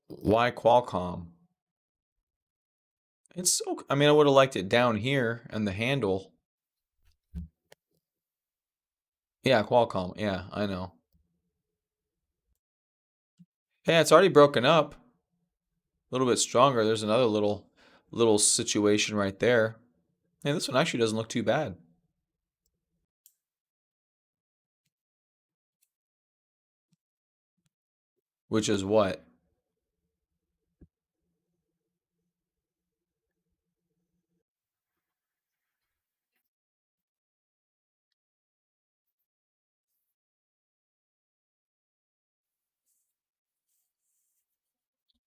Speaker 1: Why Qualcomm? It's so, I mean, I would have liked it down here and the handle. Yeah, Qualcomm. Yeah, I know. Yeah, it's already broken up. A little bit stronger. There's another little situation right there. And this one actually doesn't look too bad. Which is what?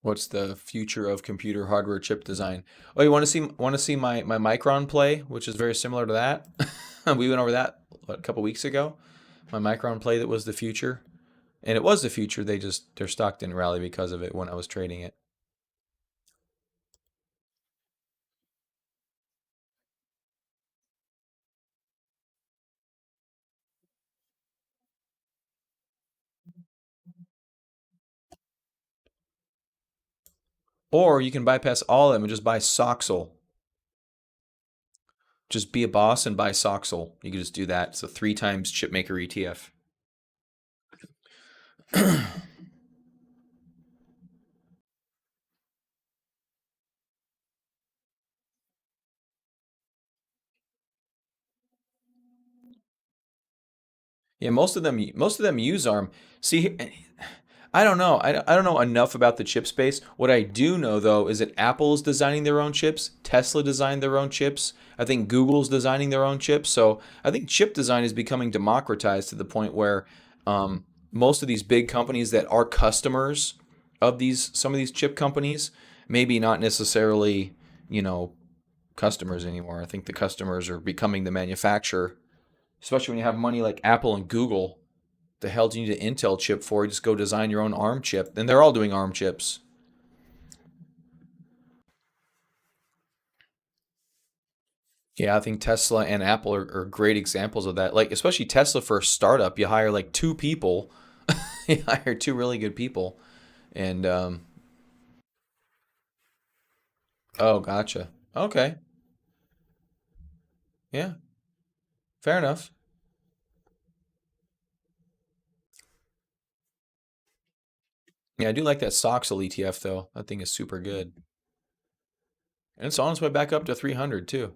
Speaker 1: What's the future of computer hardware chip design? Oh, you want to see my Micron play, which is very similar to that. We went over that what, a couple weeks ago. My Micron play that was the future, and it was the future. Their stock didn't rally because of it when I was trading it. Or you can bypass all of them and just buy Soxel. Just be a boss and buy Soxel. You can just do that. It's a three times chipmaker ETF. Yeah, most of them use ARM. See, I don't know. I don't know enough about the chip space. What I do know though is that Apple's designing their own chips, Tesla designed their own chips. I think Google's designing their own chips. So I think chip design is becoming democratized to the point where most of these big companies that are customers of these some of these chip companies, maybe not necessarily, you know, customers anymore. I think the customers are becoming the manufacturer, especially when you have money like Apple and Google. The hell do you need an Intel chip for? You just go design your own ARM chip. And they're all doing ARM chips. Yeah, I think Tesla and Apple are great examples of that. Like, especially Tesla for a startup, you hire like two people. You hire two really good people. And, oh, gotcha. Okay. Yeah, fair enough. Yeah, I do like that Soxel ETF, though. That thing is super good. And it's on its way back up to 300, too.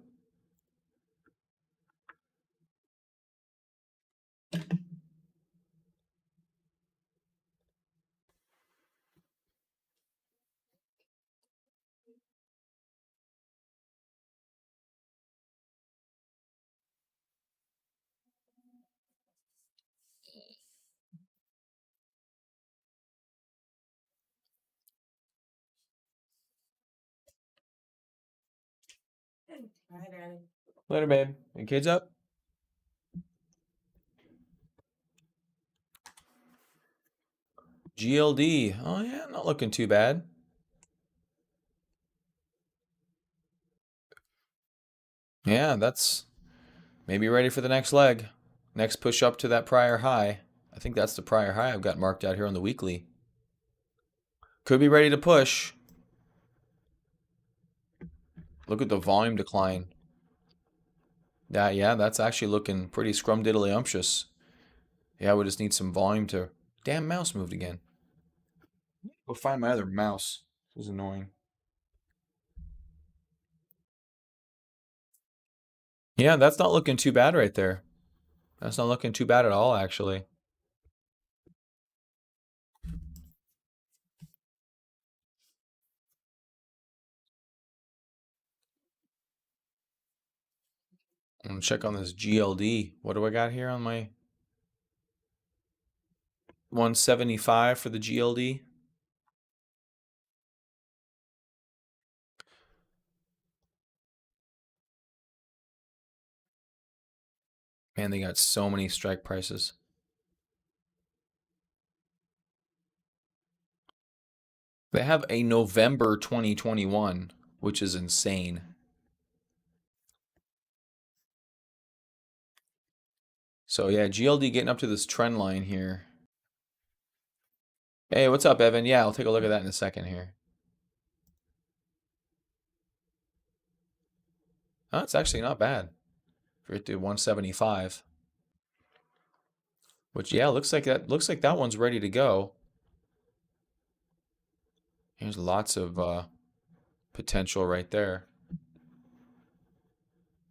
Speaker 1: Later, babe. And kids up? GLD. Oh, yeah, not looking too bad. Yeah, that's maybe ready for the next leg. Next push up to that prior high. I think that's the prior high I've got marked out here on the weekly. Could be ready to push. Look at the volume decline. Yeah, that's actually looking pretty scrumdiddlyumptious. Yeah, we just need some volume to. Damn, mouse moved again. Go find my other mouse. This is annoying. Yeah, that's not looking too bad right there. That's not looking too bad at all, actually. I'm gonna check on this GLD. What do I got here on my 175 for the GLD? Man, they got so many strike prices. They have a November 2021, which is insane. So yeah, GLD getting up to this trend line here. Hey, what's up, Evan? Yeah, I'll take a look at that in a second here. Oh, it's actually not bad for it to 175. Which yeah, looks like that one's ready to go. Here's lots of potential right there.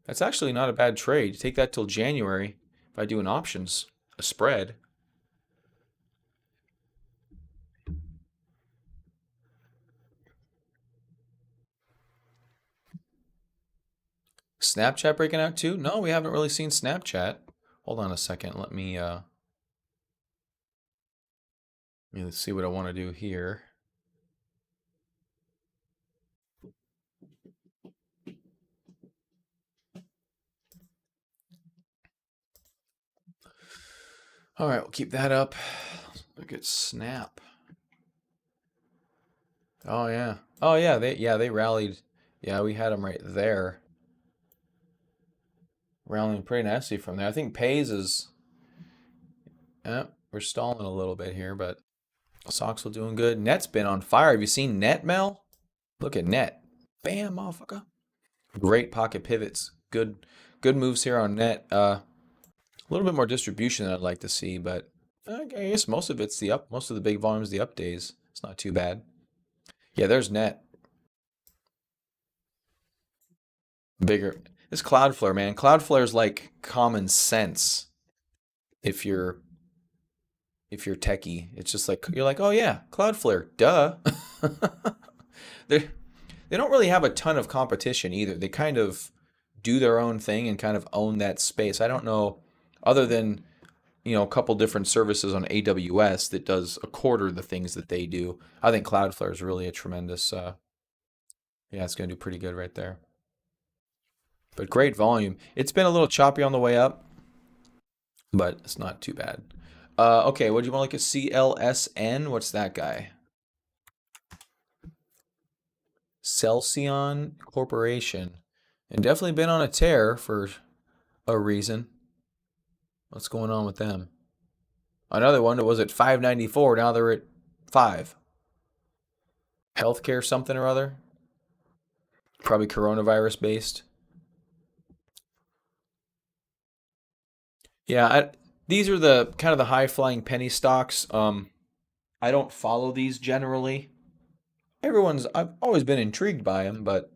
Speaker 1: That's actually not a bad trade. You take that till January. If I do an options, a spread. Snapchat breaking out too? No, we haven't really seen Snapchat. Hold on a second. Let me let's see what I want to do here. All right, we'll keep that up. Look at Snap. Oh yeah. Oh yeah, they rallied. Yeah, we had them right there. Rallying pretty nicely from there. I think Pays is we're stalling a little bit here, but Soxel doing good. Net's been on fire. Have you seen Net, Mel? Look at Net. Bam, motherfucker. Great pocket pivots. Good moves here on Net. A little bit more distribution than I'd like to see, but I guess most of it's most of the big volumes, the up days. It's not too bad. Yeah, there's Net. Bigger. It's Cloudflare, man. Cloudflare's like common sense if you're techie. It's just like you're like, oh yeah, Cloudflare, duh. they they don't really have a ton of competition either. They kind of do their own thing and kind of own that space. I don't know, other than a couple different services on AWS that does a quarter the things that they do. I think Cloudflare is really a tremendous. Yeah, it's going to do pretty good right there. But great volume. It's been a little choppy on the way up, but it's not too bad. Okay, what do you want, like a CLSN? What's that guy? Celsion Corporation. And definitely been on a tear for a reason. What's going on with them? Another one that was at 594, now they're at 5. Healthcare something or other? Probably coronavirus based. Yeah, these are the kind of the high flying penny stocks. I don't follow these generally. I've always been intrigued by them, but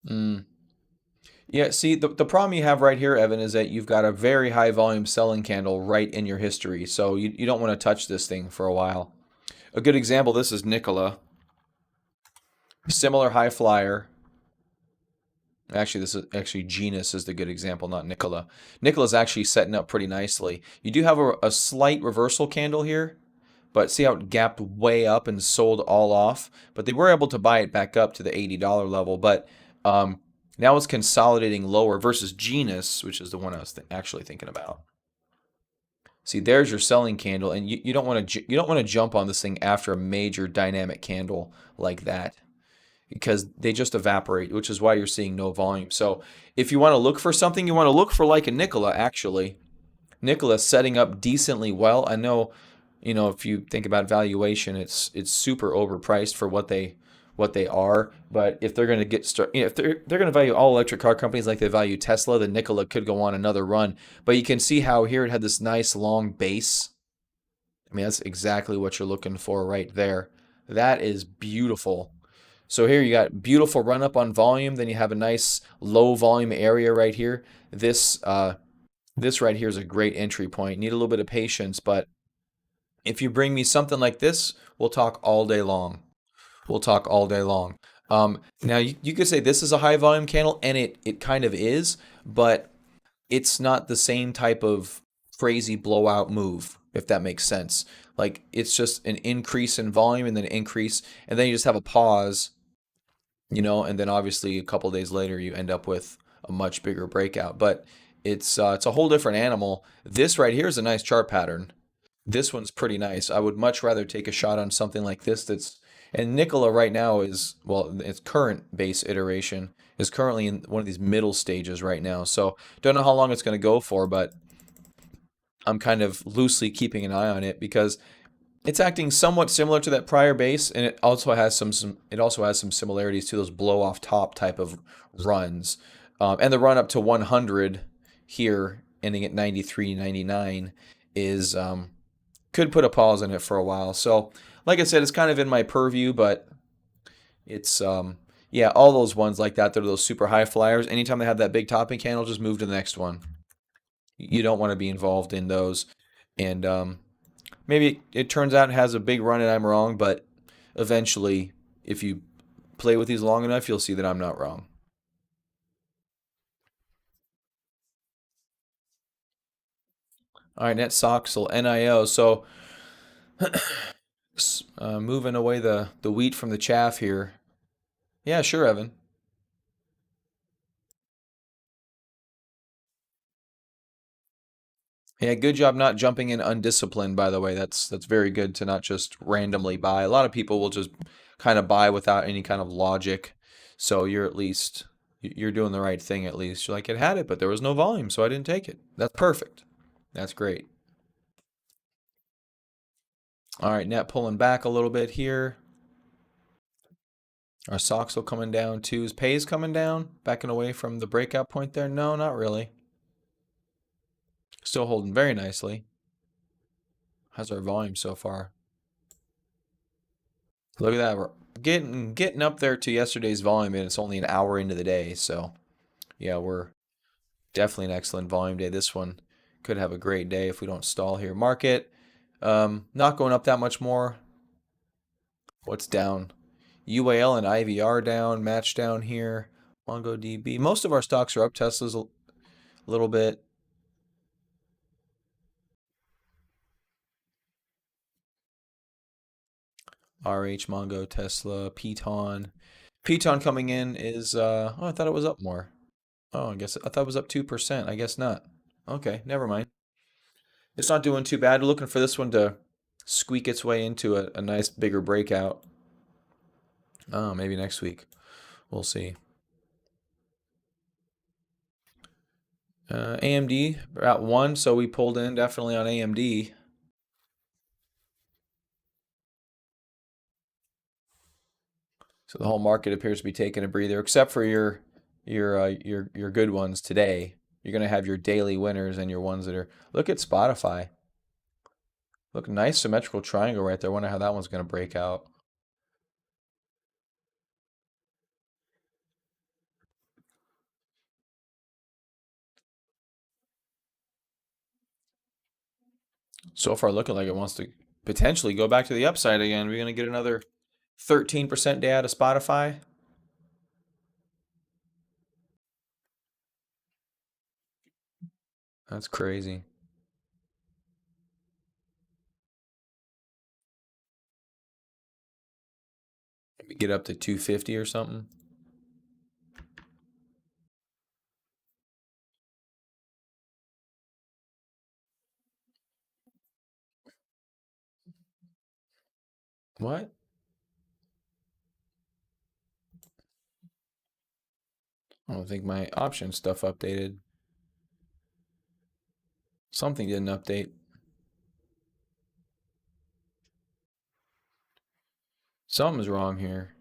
Speaker 1: mm, yeah. See, the problem you have right here, Evan, is that you've got a very high volume selling candle right in your history, so you don't want to touch this thing for a while. A good example, this is Nikola, similar high flyer. Actually, this is actually Genus is the good example, not Nikola. Nikola's actually setting up pretty nicely. You do have a slight reversal candle here, but see how it gapped way up and sold all off. But they were able to buy it back up to the $80 level. But now it's consolidating lower versus Genus, which is the one I was actually thinking about. See, there's your selling candle, and you don't want to jump on this thing after a major dynamic candle like that, because they just evaporate, which is why you're seeing no volume. So if you want to look for something, you want to look for like a Nikola, actually. Nikola setting up decently well. I know, if you think about valuation, it's super overpriced for what they are. But if they're going to if they're going to value all electric car companies like they value Tesla, then Nikola could go on another run. But you can see how here it had this nice long base. I mean, that's exactly what you're looking for right there. That is beautiful. So here you got beautiful run up on volume. Then you have a nice low volume area right here. This right here is a great entry point. Need a little bit of patience, but If you bring me something like this, we'll talk all day long. We'll talk all day long. Now you could say this is a high volume candle, and it kind of is, but it's not the same type of crazy blowout move, if that makes sense. Like it's just an increase in volume and then an increase, and then you just have a pause, and then obviously a couple days later you end up with a much bigger breakout. But it's a whole different animal. This right here is a nice chart pattern. This one's pretty nice. I would much rather take a shot on something like this and Nicola right now is, well, its current base iteration is currently in one of these middle stages right now. So don't know how long it's going to go for, but I'm kind of loosely keeping an eye on it because it's acting somewhat similar to that prior base, and it also has some similarities to those blow off top type of runs, and the run up to 100 here, ending at 93.99, is could put a pause in it for a while. So, like I said, it's kind of in my purview, but it's yeah, all those ones like that. They're those super high flyers. Anytime they have that big topping candle, just move to the next one. You don't want to be involved in those, and maybe it turns out it has a big run and I'm wrong, but eventually, if you play with these long enough, you'll see that I'm not wrong. All right, net Soxel, NIO. So moving away the wheat from the chaff here. Yeah, sure, Evan. Yeah, good job not jumping in undisciplined, by the way. That's very good to not just randomly buy. A lot of people will just kind of buy without any kind of logic. So you're doing the right thing at least. You're like, it had it, but there was no volume, so I didn't take it. That's perfect. That's great. All right, net pulling back a little bit here. Our Soxel coming down too. Is Pays coming down? Backing away from the breakout point there? No, not really. Still holding very nicely. How's our volume so far? Look at that. We're getting up there to yesterday's volume, and it's only an hour into the day. So yeah, we're definitely an excellent volume day. This one could have a great day if we don't stall here. Market, not going up that much more. What's down? UAL and IVR down, match down here. MongoDB. Most of our stocks are up. Tesla's a little bit. RH, Mongo, Tesla, Piton. Piton coming in is I thought it was up more. Oh, I thought it was up 2%. I guess not. Okay, never mind. It's not doing too bad. Looking for this one to squeak its way into a nice bigger breakout. Oh, maybe next week. We'll see. AMD at 1, so we pulled in definitely on AMD. So the whole market appears to be taking a breather, except for your good ones today. You're gonna have your daily winners and your ones that are. Look at Spotify. Look, nice symmetrical triangle right there. Wonder how that one's gonna break out. So far, looking like it wants to potentially go back to the upside again. We're gonna get another 13% day out of Spotify. That's crazy. Maybe get up to 250 or something. What? I don't think my option stuff updated. Something didn't update. Something's wrong here.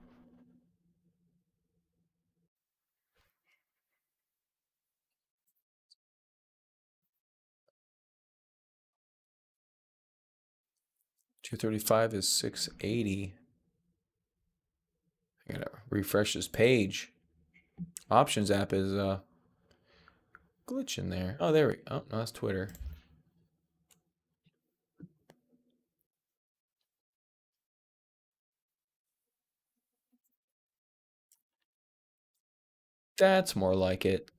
Speaker 1: 235 is 680. I gotta refresh this page. Options app is glitching there. Oh, there we go. Oh, no, that's Twitter. That's more like it.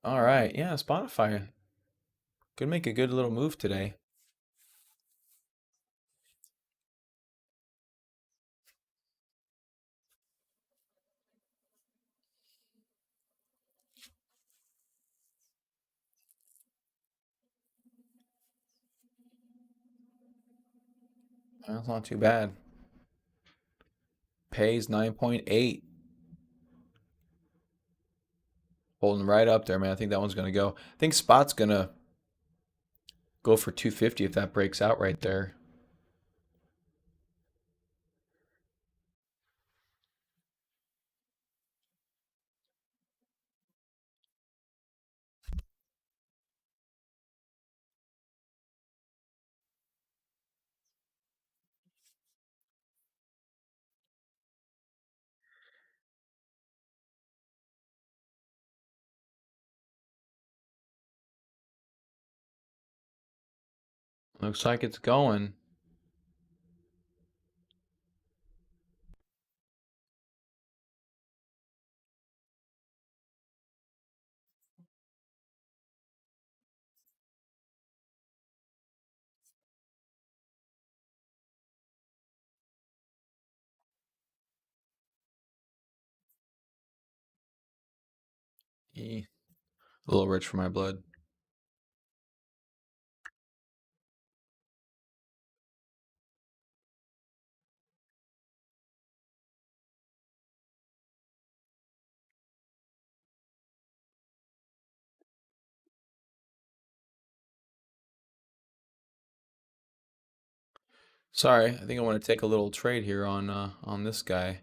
Speaker 1: All right. Yeah, Spotify could make a good little move today. That's not too bad. Pays 9.8. Holding right up there, man. I think that one's going to go. I think Spot's going to go for 250 if that breaks out right there. Looks like it's going. A little rich for my blood. Sorry, I think I want to take a little trade here on this guy.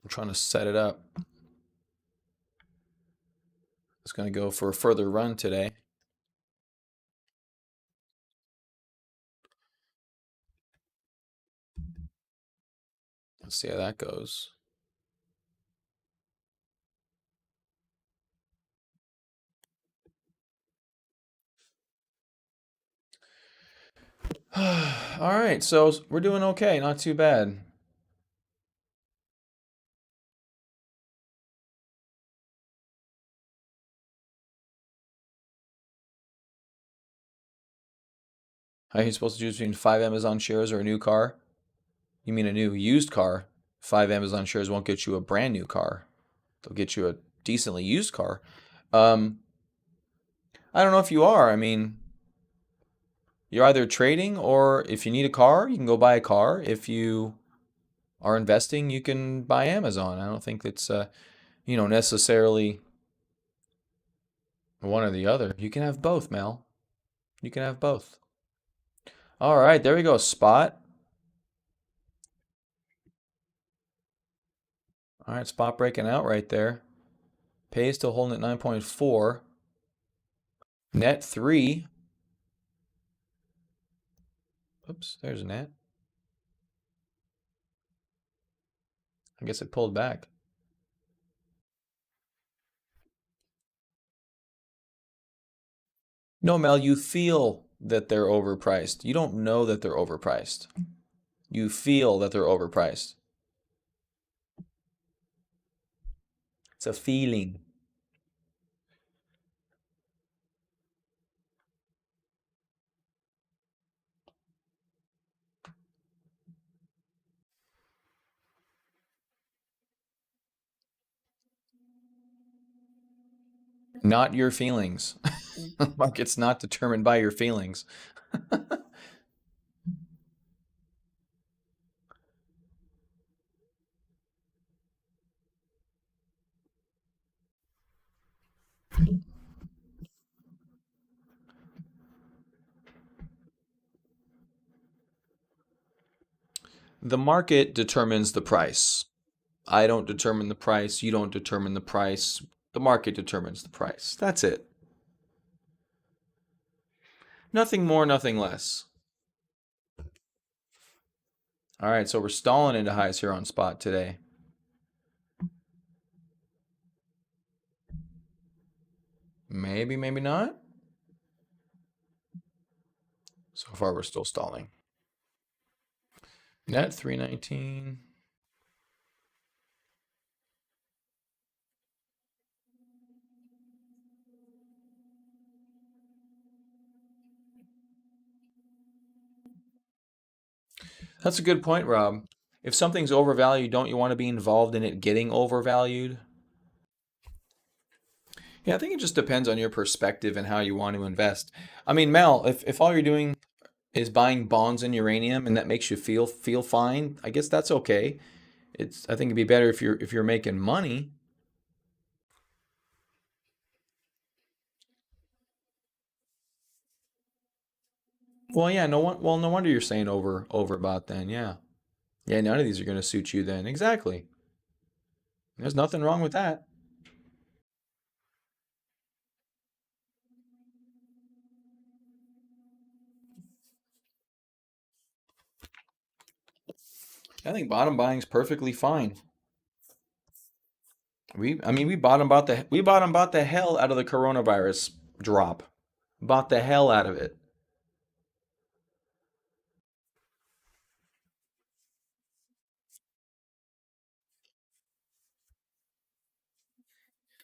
Speaker 1: I'm trying to set it up. It's going to go for a further run today. Let's see how that goes. All right, so we're doing okay, not too bad. How are you supposed to choose between 5 Amazon shares or a new car? You mean a new used car? 5 Amazon shares won't get you a brand new car. They'll get you a decently used car. Um, I don't know if you are. I mean, you're either trading or if you need a car, you can go buy a car. If you are investing, you can buy Amazon. I don't think it's necessarily one or the other. You can have both, Mel. You can have both. All right, there we go. Spot. All right, spot breaking out right there. Pay still holding at 9.4. Net 3. Oops, there's a net. I guess it pulled back. No, Mel, you feel that they're overpriced. You don't know that they're overpriced. You feel that they're overpriced. It's a feeling. Not your feelings. Market's not determined by your feelings. The market determines the price. I don't determine the price. You don't determine the price. The market determines the price. That's it. Nothing more, nothing less. All right, so we're stalling into highs here on spot today. Maybe, maybe not. So far, we're still stalling. Net 319. That's a good point, Rob. If something's overvalued, don't you want to be involved in it getting overvalued? Yeah, I think it just depends on your perspective and how you want to invest. I mean, Mel, if all you're doing is buying bonds in uranium and that makes you feel fine, I guess that's okay. I think it'd be better if you're making money. Well, yeah, no wonder you're saying overbought then. Yeah. Yeah, none of these are going to suit you then. Exactly. There's nothing wrong with that. I think bottom buying is perfectly fine. I mean, we bottom bought the hell out of the coronavirus drop. Bought the hell out of it.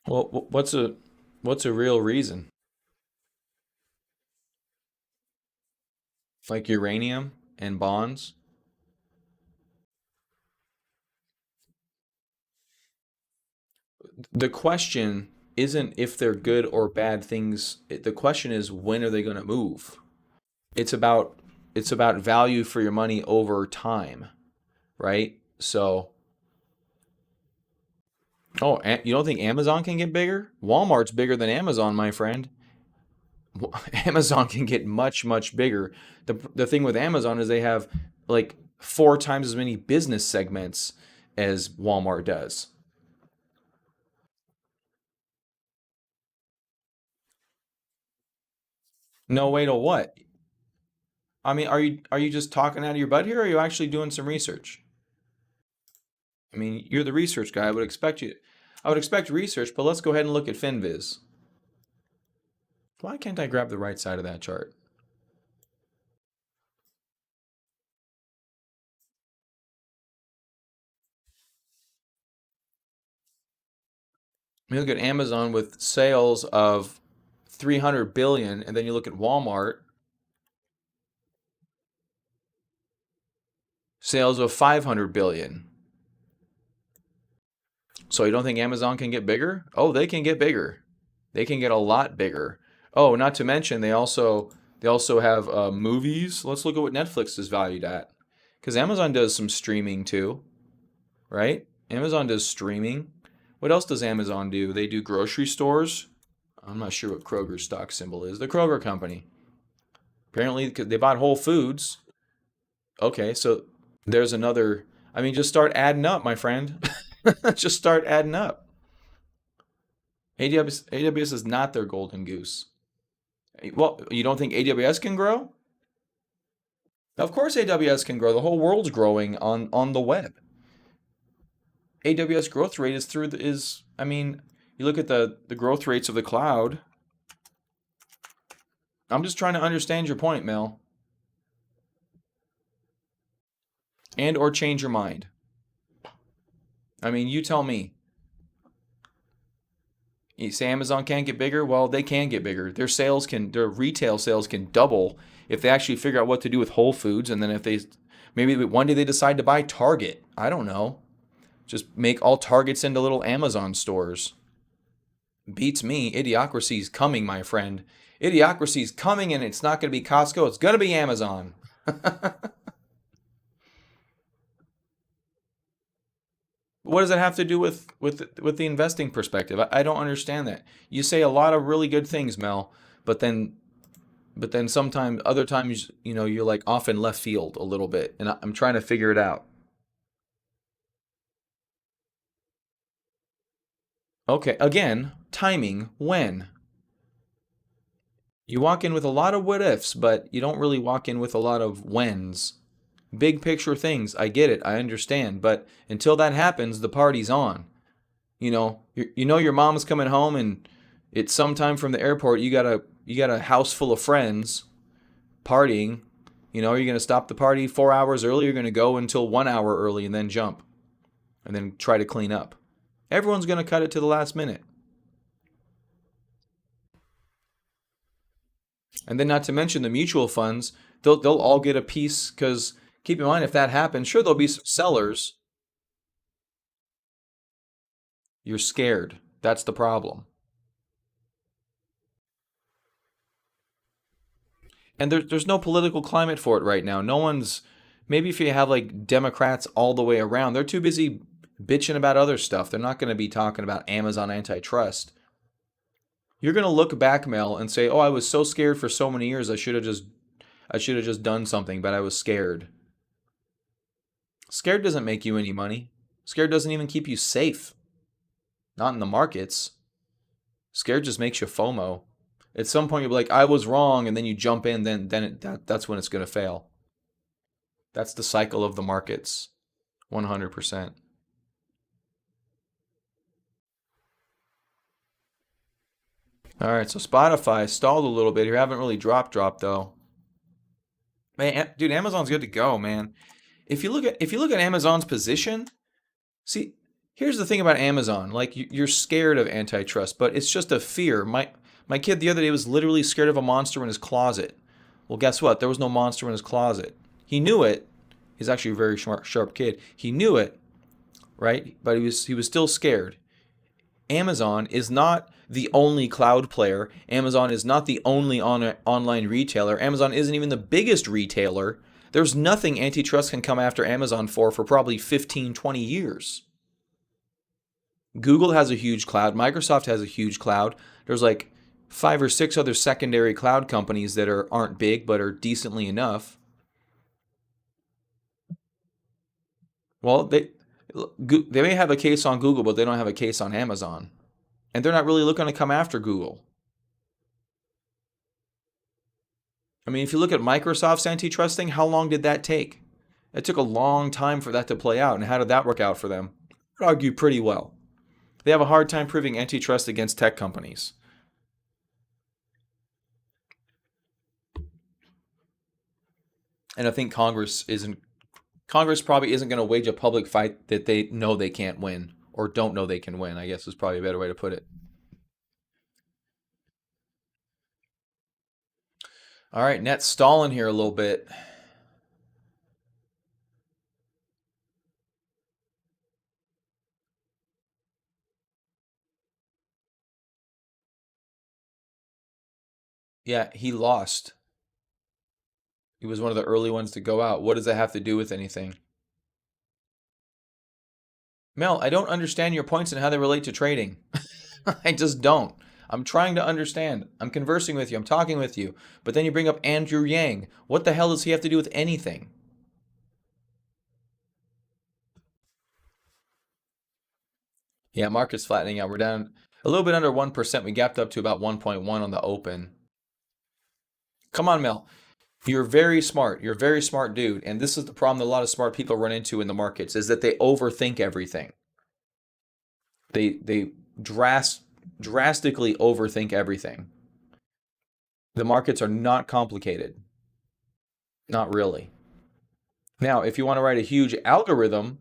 Speaker 1: Well, what's a real reason? Like uranium and bonds? The question isn't if they're good or bad things. The question is when are they going to move? It's about it's about value for your money over time, right? So, oh, you don't think Amazon can get bigger? Walmart's bigger than Amazon, my friend. Amazon can get much bigger. The thing with Amazon is they have like four times as many business segments as Walmart does. No way to what? I mean, are you just talking out of your butt here, or are you actually doing some research? I mean, you're the research guy. I would expect research, but let's go ahead and look at FinViz. Why can't I grab the right side of that chart? You look at Amazon with sales of 300 billion, and then you look at Walmart, sales of 500 billion. So you don't think Amazon can get bigger? Oh, they can get bigger. They can get a lot bigger. Oh, not to mention they also have movies. Let's look at what Netflix is valued at, because Amazon does some streaming too, right? Amazon does streaming. What else does Amazon do? They do grocery stores. I'm not sure what Kroger's stock symbol is. The Kroger company. Apparently, they bought Whole Foods. Okay, so there's another. I mean, just start adding up, my friend. Just start adding up. AWS is not their golden goose. Well, you don't think AWS can grow? Of course, AWS can grow. The whole world's growing on the web. AWS growth rate is through the, is I mean, you look at the growth rates of the cloud. I'm just trying to understand your point, Mel, and or change your mind. I mean, you tell me. You say Amazon can't get bigger? Well, they can get bigger. Their retail sales can double if they actually figure out what to do with Whole Foods, and then if they, maybe one day they decide to buy Target. I don't know. Just make all Targets into little Amazon stores. Beats me. Idiocracy's coming, my friend. Idiocracy's coming, and it's not going to be Costco. It's going to be Amazon. What does that have to do with the investing perspective? I don't understand that. You say a lot of really good things, Mel, but then sometimes other times you're like off in left field a little bit, and I'm trying to figure it out. Okay, again, timing. When you walk in with a lot of what ifs, but you don't really walk in with a lot of whens. Big picture things. I get it. I understand. But until that happens, the party's on. You know your mom's coming home, and it's sometime from the airport. You got a house full of friends partying. You know, are you going to stop the party 4 hours early? You're going to go until 1 hour early and then jump and then try to clean up. Everyone's going to cut it to the last minute. And then not to mention the mutual funds, they'll all get a piece because keep in mind if that happens, sure there'll be some sellers. You're scared. That's the problem. And there's no political climate for it right now. No one's maybe if you have like Democrats all the way around, they're too busy bitching about other stuff. They're not going to be talking about Amazon antitrust. You're going to look back, Mel, and say, "Oh, I was so scared for so many years. I should have just done something, but I was scared." Scared doesn't make you any money. Scared doesn't even keep you safe. Not in the markets. Scared just makes you FOMO. At some point you'll be like, "I was wrong," and then you jump in. That's when it's going to fail. That's the cycle of the markets. 100%. All right, so Spotify stalled a little bit here. Haven't really dropped though. Man, dude, Amazon's good to go, man. If you look at Amazon's position, see, here's the thing about Amazon. Like you're scared of antitrust, but it's just a fear. My kid the other day was literally scared of a monster in his closet. Well, guess what? There was no monster in his closet. He knew it. He's actually a very smart, sharp kid. He knew it, right? But he was still scared. Amazon is not the only cloud player. Amazon is not the only online retailer. Amazon isn't even the biggest retailer. There's nothing antitrust can come after Amazon for probably 15, 20 years. Google has a huge cloud. Microsoft has a huge cloud. There's like 5 or 6 other secondary cloud companies that aren't big but are decently enough. Well, they may have a case on Google, but they don't have a case on Amazon. And they're not really looking to come after Google. I mean, if you look at Microsoft's antitrust thing, how long did that take? It took a long time for that to play out. And how did that work out for them? I'd argue pretty well. They have a hard time proving antitrust against tech companies. And I think Congress probably isn't going to wage a public fight that they know they can't win or don't know they can win, I guess is probably a better way to put it. All right, net's stalling here a little bit. Yeah, he lost. He was one of the early ones to go out. What does that have to do with anything? Mel, I don't understand your points and how they relate to trading. I just don't. I'm trying to understand. I'm conversing with you. I'm talking with you. But then you bring up Andrew Yang. What the hell does he have to do with anything? Yeah, market's flattening out. We're down a little bit under 1%. We gapped up to about 1.1 on the open. Come on, Mel. You're very smart. You're a very smart dude. And this is the problem that a lot of smart people run into in the markets is that they overthink everything. They drastically overthink everything. The markets are not complicated. Not really. Now, if you want to write a huge algorithm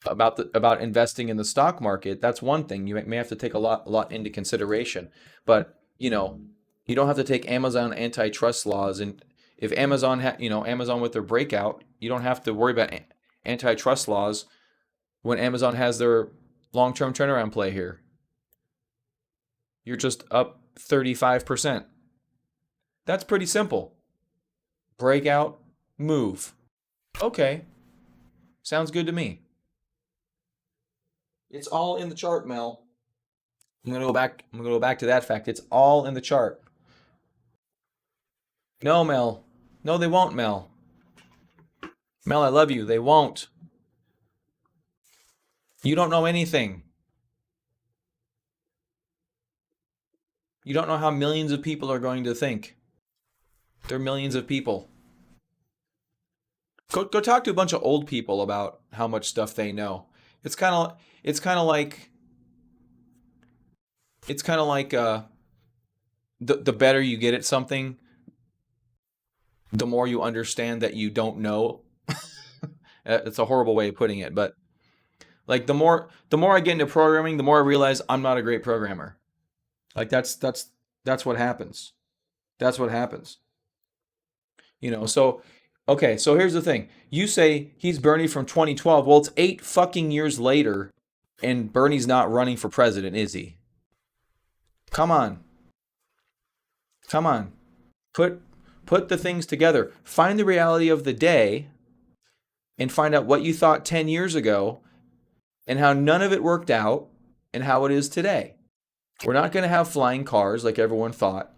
Speaker 1: about investing in the stock market, that's one thing. You may have to take a lot into consideration. But, you don't have to take Amazon antitrust laws and if Amazon with their breakout, you don't have to worry about antitrust laws when Amazon has their long-term turnaround play here. You're just up 35%. That's pretty simple. Breakout, move. Okay, sounds good to me. It's all in the chart, Mel. I'm gonna go back to that fact. It's all in the chart. No, Mel. No, they won't, Mel. Mel, I love you. They won't. You don't know anything. You don't know how millions of people are going to think. They're millions of people. Go talk to a bunch of old people about how much stuff they know. It's kind of it's kind of like the better you get at something, the more you understand that you don't know. It's a horrible way of putting it, but like the more I get into programming, the more I realize I'm not a great programmer. Like that's what happens. That's what happens. So okay, so here's the thing. You say he's Bernie from 2012. Well, it's 8 fucking years later and Bernie's not running for president, is he? Come on. Come on. Put put the things together. Find the reality of the day and find out what you thought 10 years ago and how none of it worked out and how it is today. We're not going to have flying cars like everyone thought.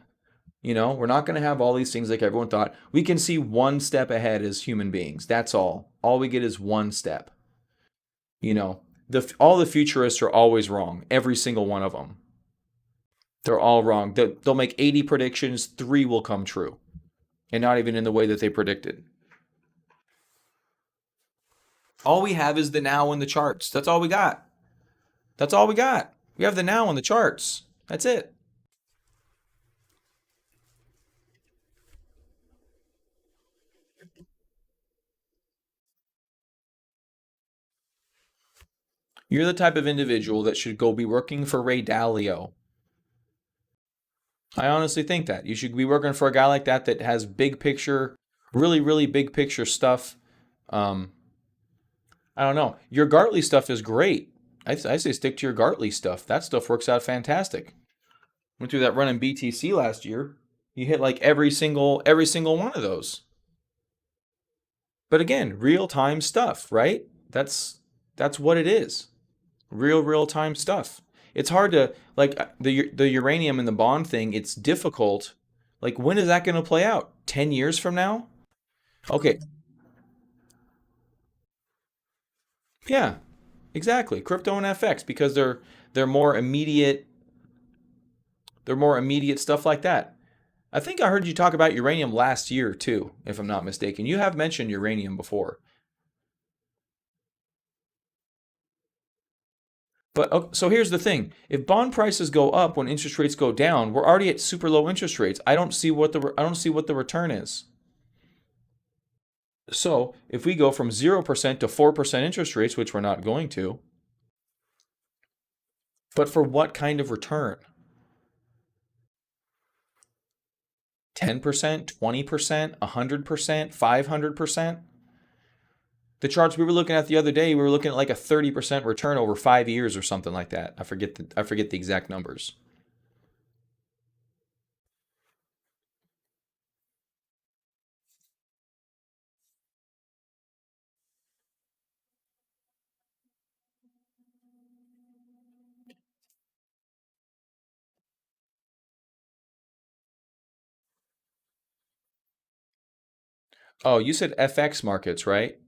Speaker 1: We're not going to have all these things like everyone thought. We can see one step ahead as human beings. That's all. All we get is one step. All the futurists are always wrong. Every single one of them. They're all wrong. They'll make 80 predictions, 3 will come true. And not even in the way that they predicted. All we have is the now and the charts. That's all we got. That's all we got. We have the now and the charts. That's it. You're the type of individual that should go be working for Ray Dalio. I honestly think that. You should be working for a guy like that has big picture, really, really big picture stuff. Um, I don't know. Your Gartley stuff is great. I say stick to your Gartley stuff. That stuff works out fantastic. Went through that run in BTC last year. You hit like every single one of those. But again, real time stuff, right? That's what it is. Real time stuff. It's hard to like the uranium and the bond thing. It's difficult. Like when is that going to play out? 10 years from now? Okay. Yeah. Exactly. Crypto and FX because they're more immediate. They're more immediate stuff like that. I think I heard you talk about uranium last year too, if I'm not mistaken. You have mentioned uranium before. But so here's the thing: if bond prices go up when interest rates go down, we're already at super low interest rates. I don't see what the return is. So if we go from 0% to 4% interest rates, which we're not going to, but for what kind of return? 10%, 20%, 100%, 500%? The charts we were looking at the other day, we were looking at like a 30% return over 5 years or something like that. I forget the exact numbers. Oh, you said FX markets, right?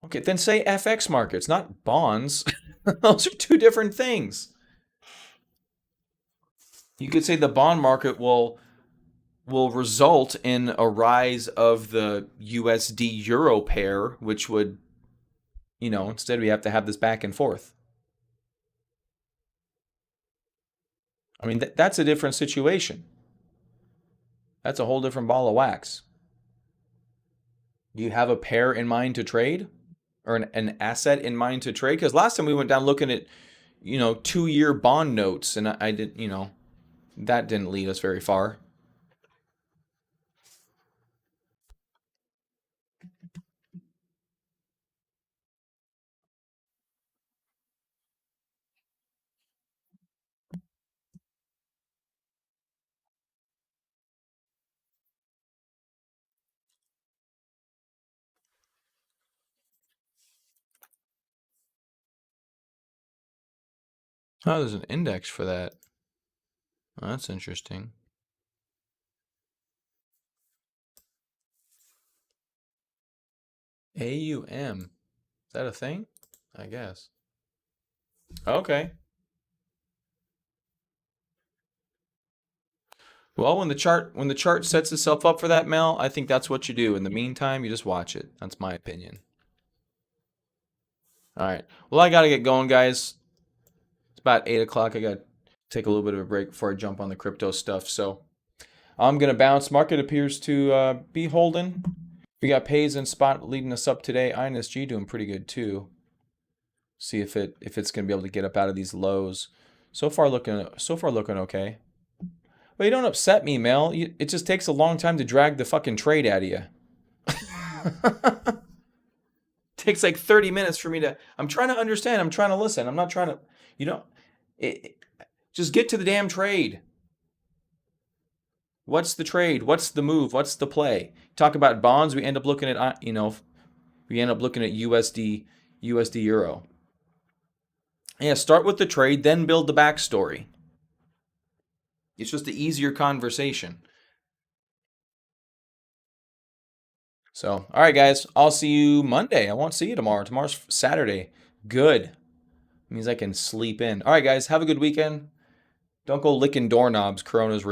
Speaker 1: Okay, then say FX markets, not bonds. Those are two different things. You could say the bond market will result in a rise of the USD euro pair, which would, instead we have to have this back and forth. I mean, that's a different situation. That's a whole different ball of wax. Do you have a pair in mind to trade or an asset in mind to trade? Because last time we went down looking at, 2-year bond notes, and I did, that didn't lead us very far. Oh, there's an index for that. Oh, that's interesting. AUM. Is that a thing? I guess. Okay. Well, when the chart sets itself up for that, Mel, I think that's what you do. In the meantime, you just watch it. That's my opinion. All right. Well, I got to get going, guys. It's about 8 o'clock. I got to take a little bit of a break before I jump on the crypto stuff. So I'm going to bounce. Market appears to be holding. We got Pays and Spot leading us up today. INSG doing pretty good too. See if it's going to be able to get up out of these lows. So far looking okay. But you don't upset me, Mel. It just takes a long time to drag the fucking trade out of you. Takes like 30 minutes for me to. I'm trying to understand. I'm trying to listen. I'm not trying to. Just get to the damn trade. What's the trade? What's the move? What's the play? Talk about bonds. We end up looking at USD Euro. Yeah, start with the trade, then build the backstory. It's just an easier conversation. So, all right, guys. I'll see you Monday. I won't see you tomorrow. Tomorrow's Saturday. Good. It means I can sleep in. All right, guys. Have a good weekend. Don't go licking doorknobs. Corona's real.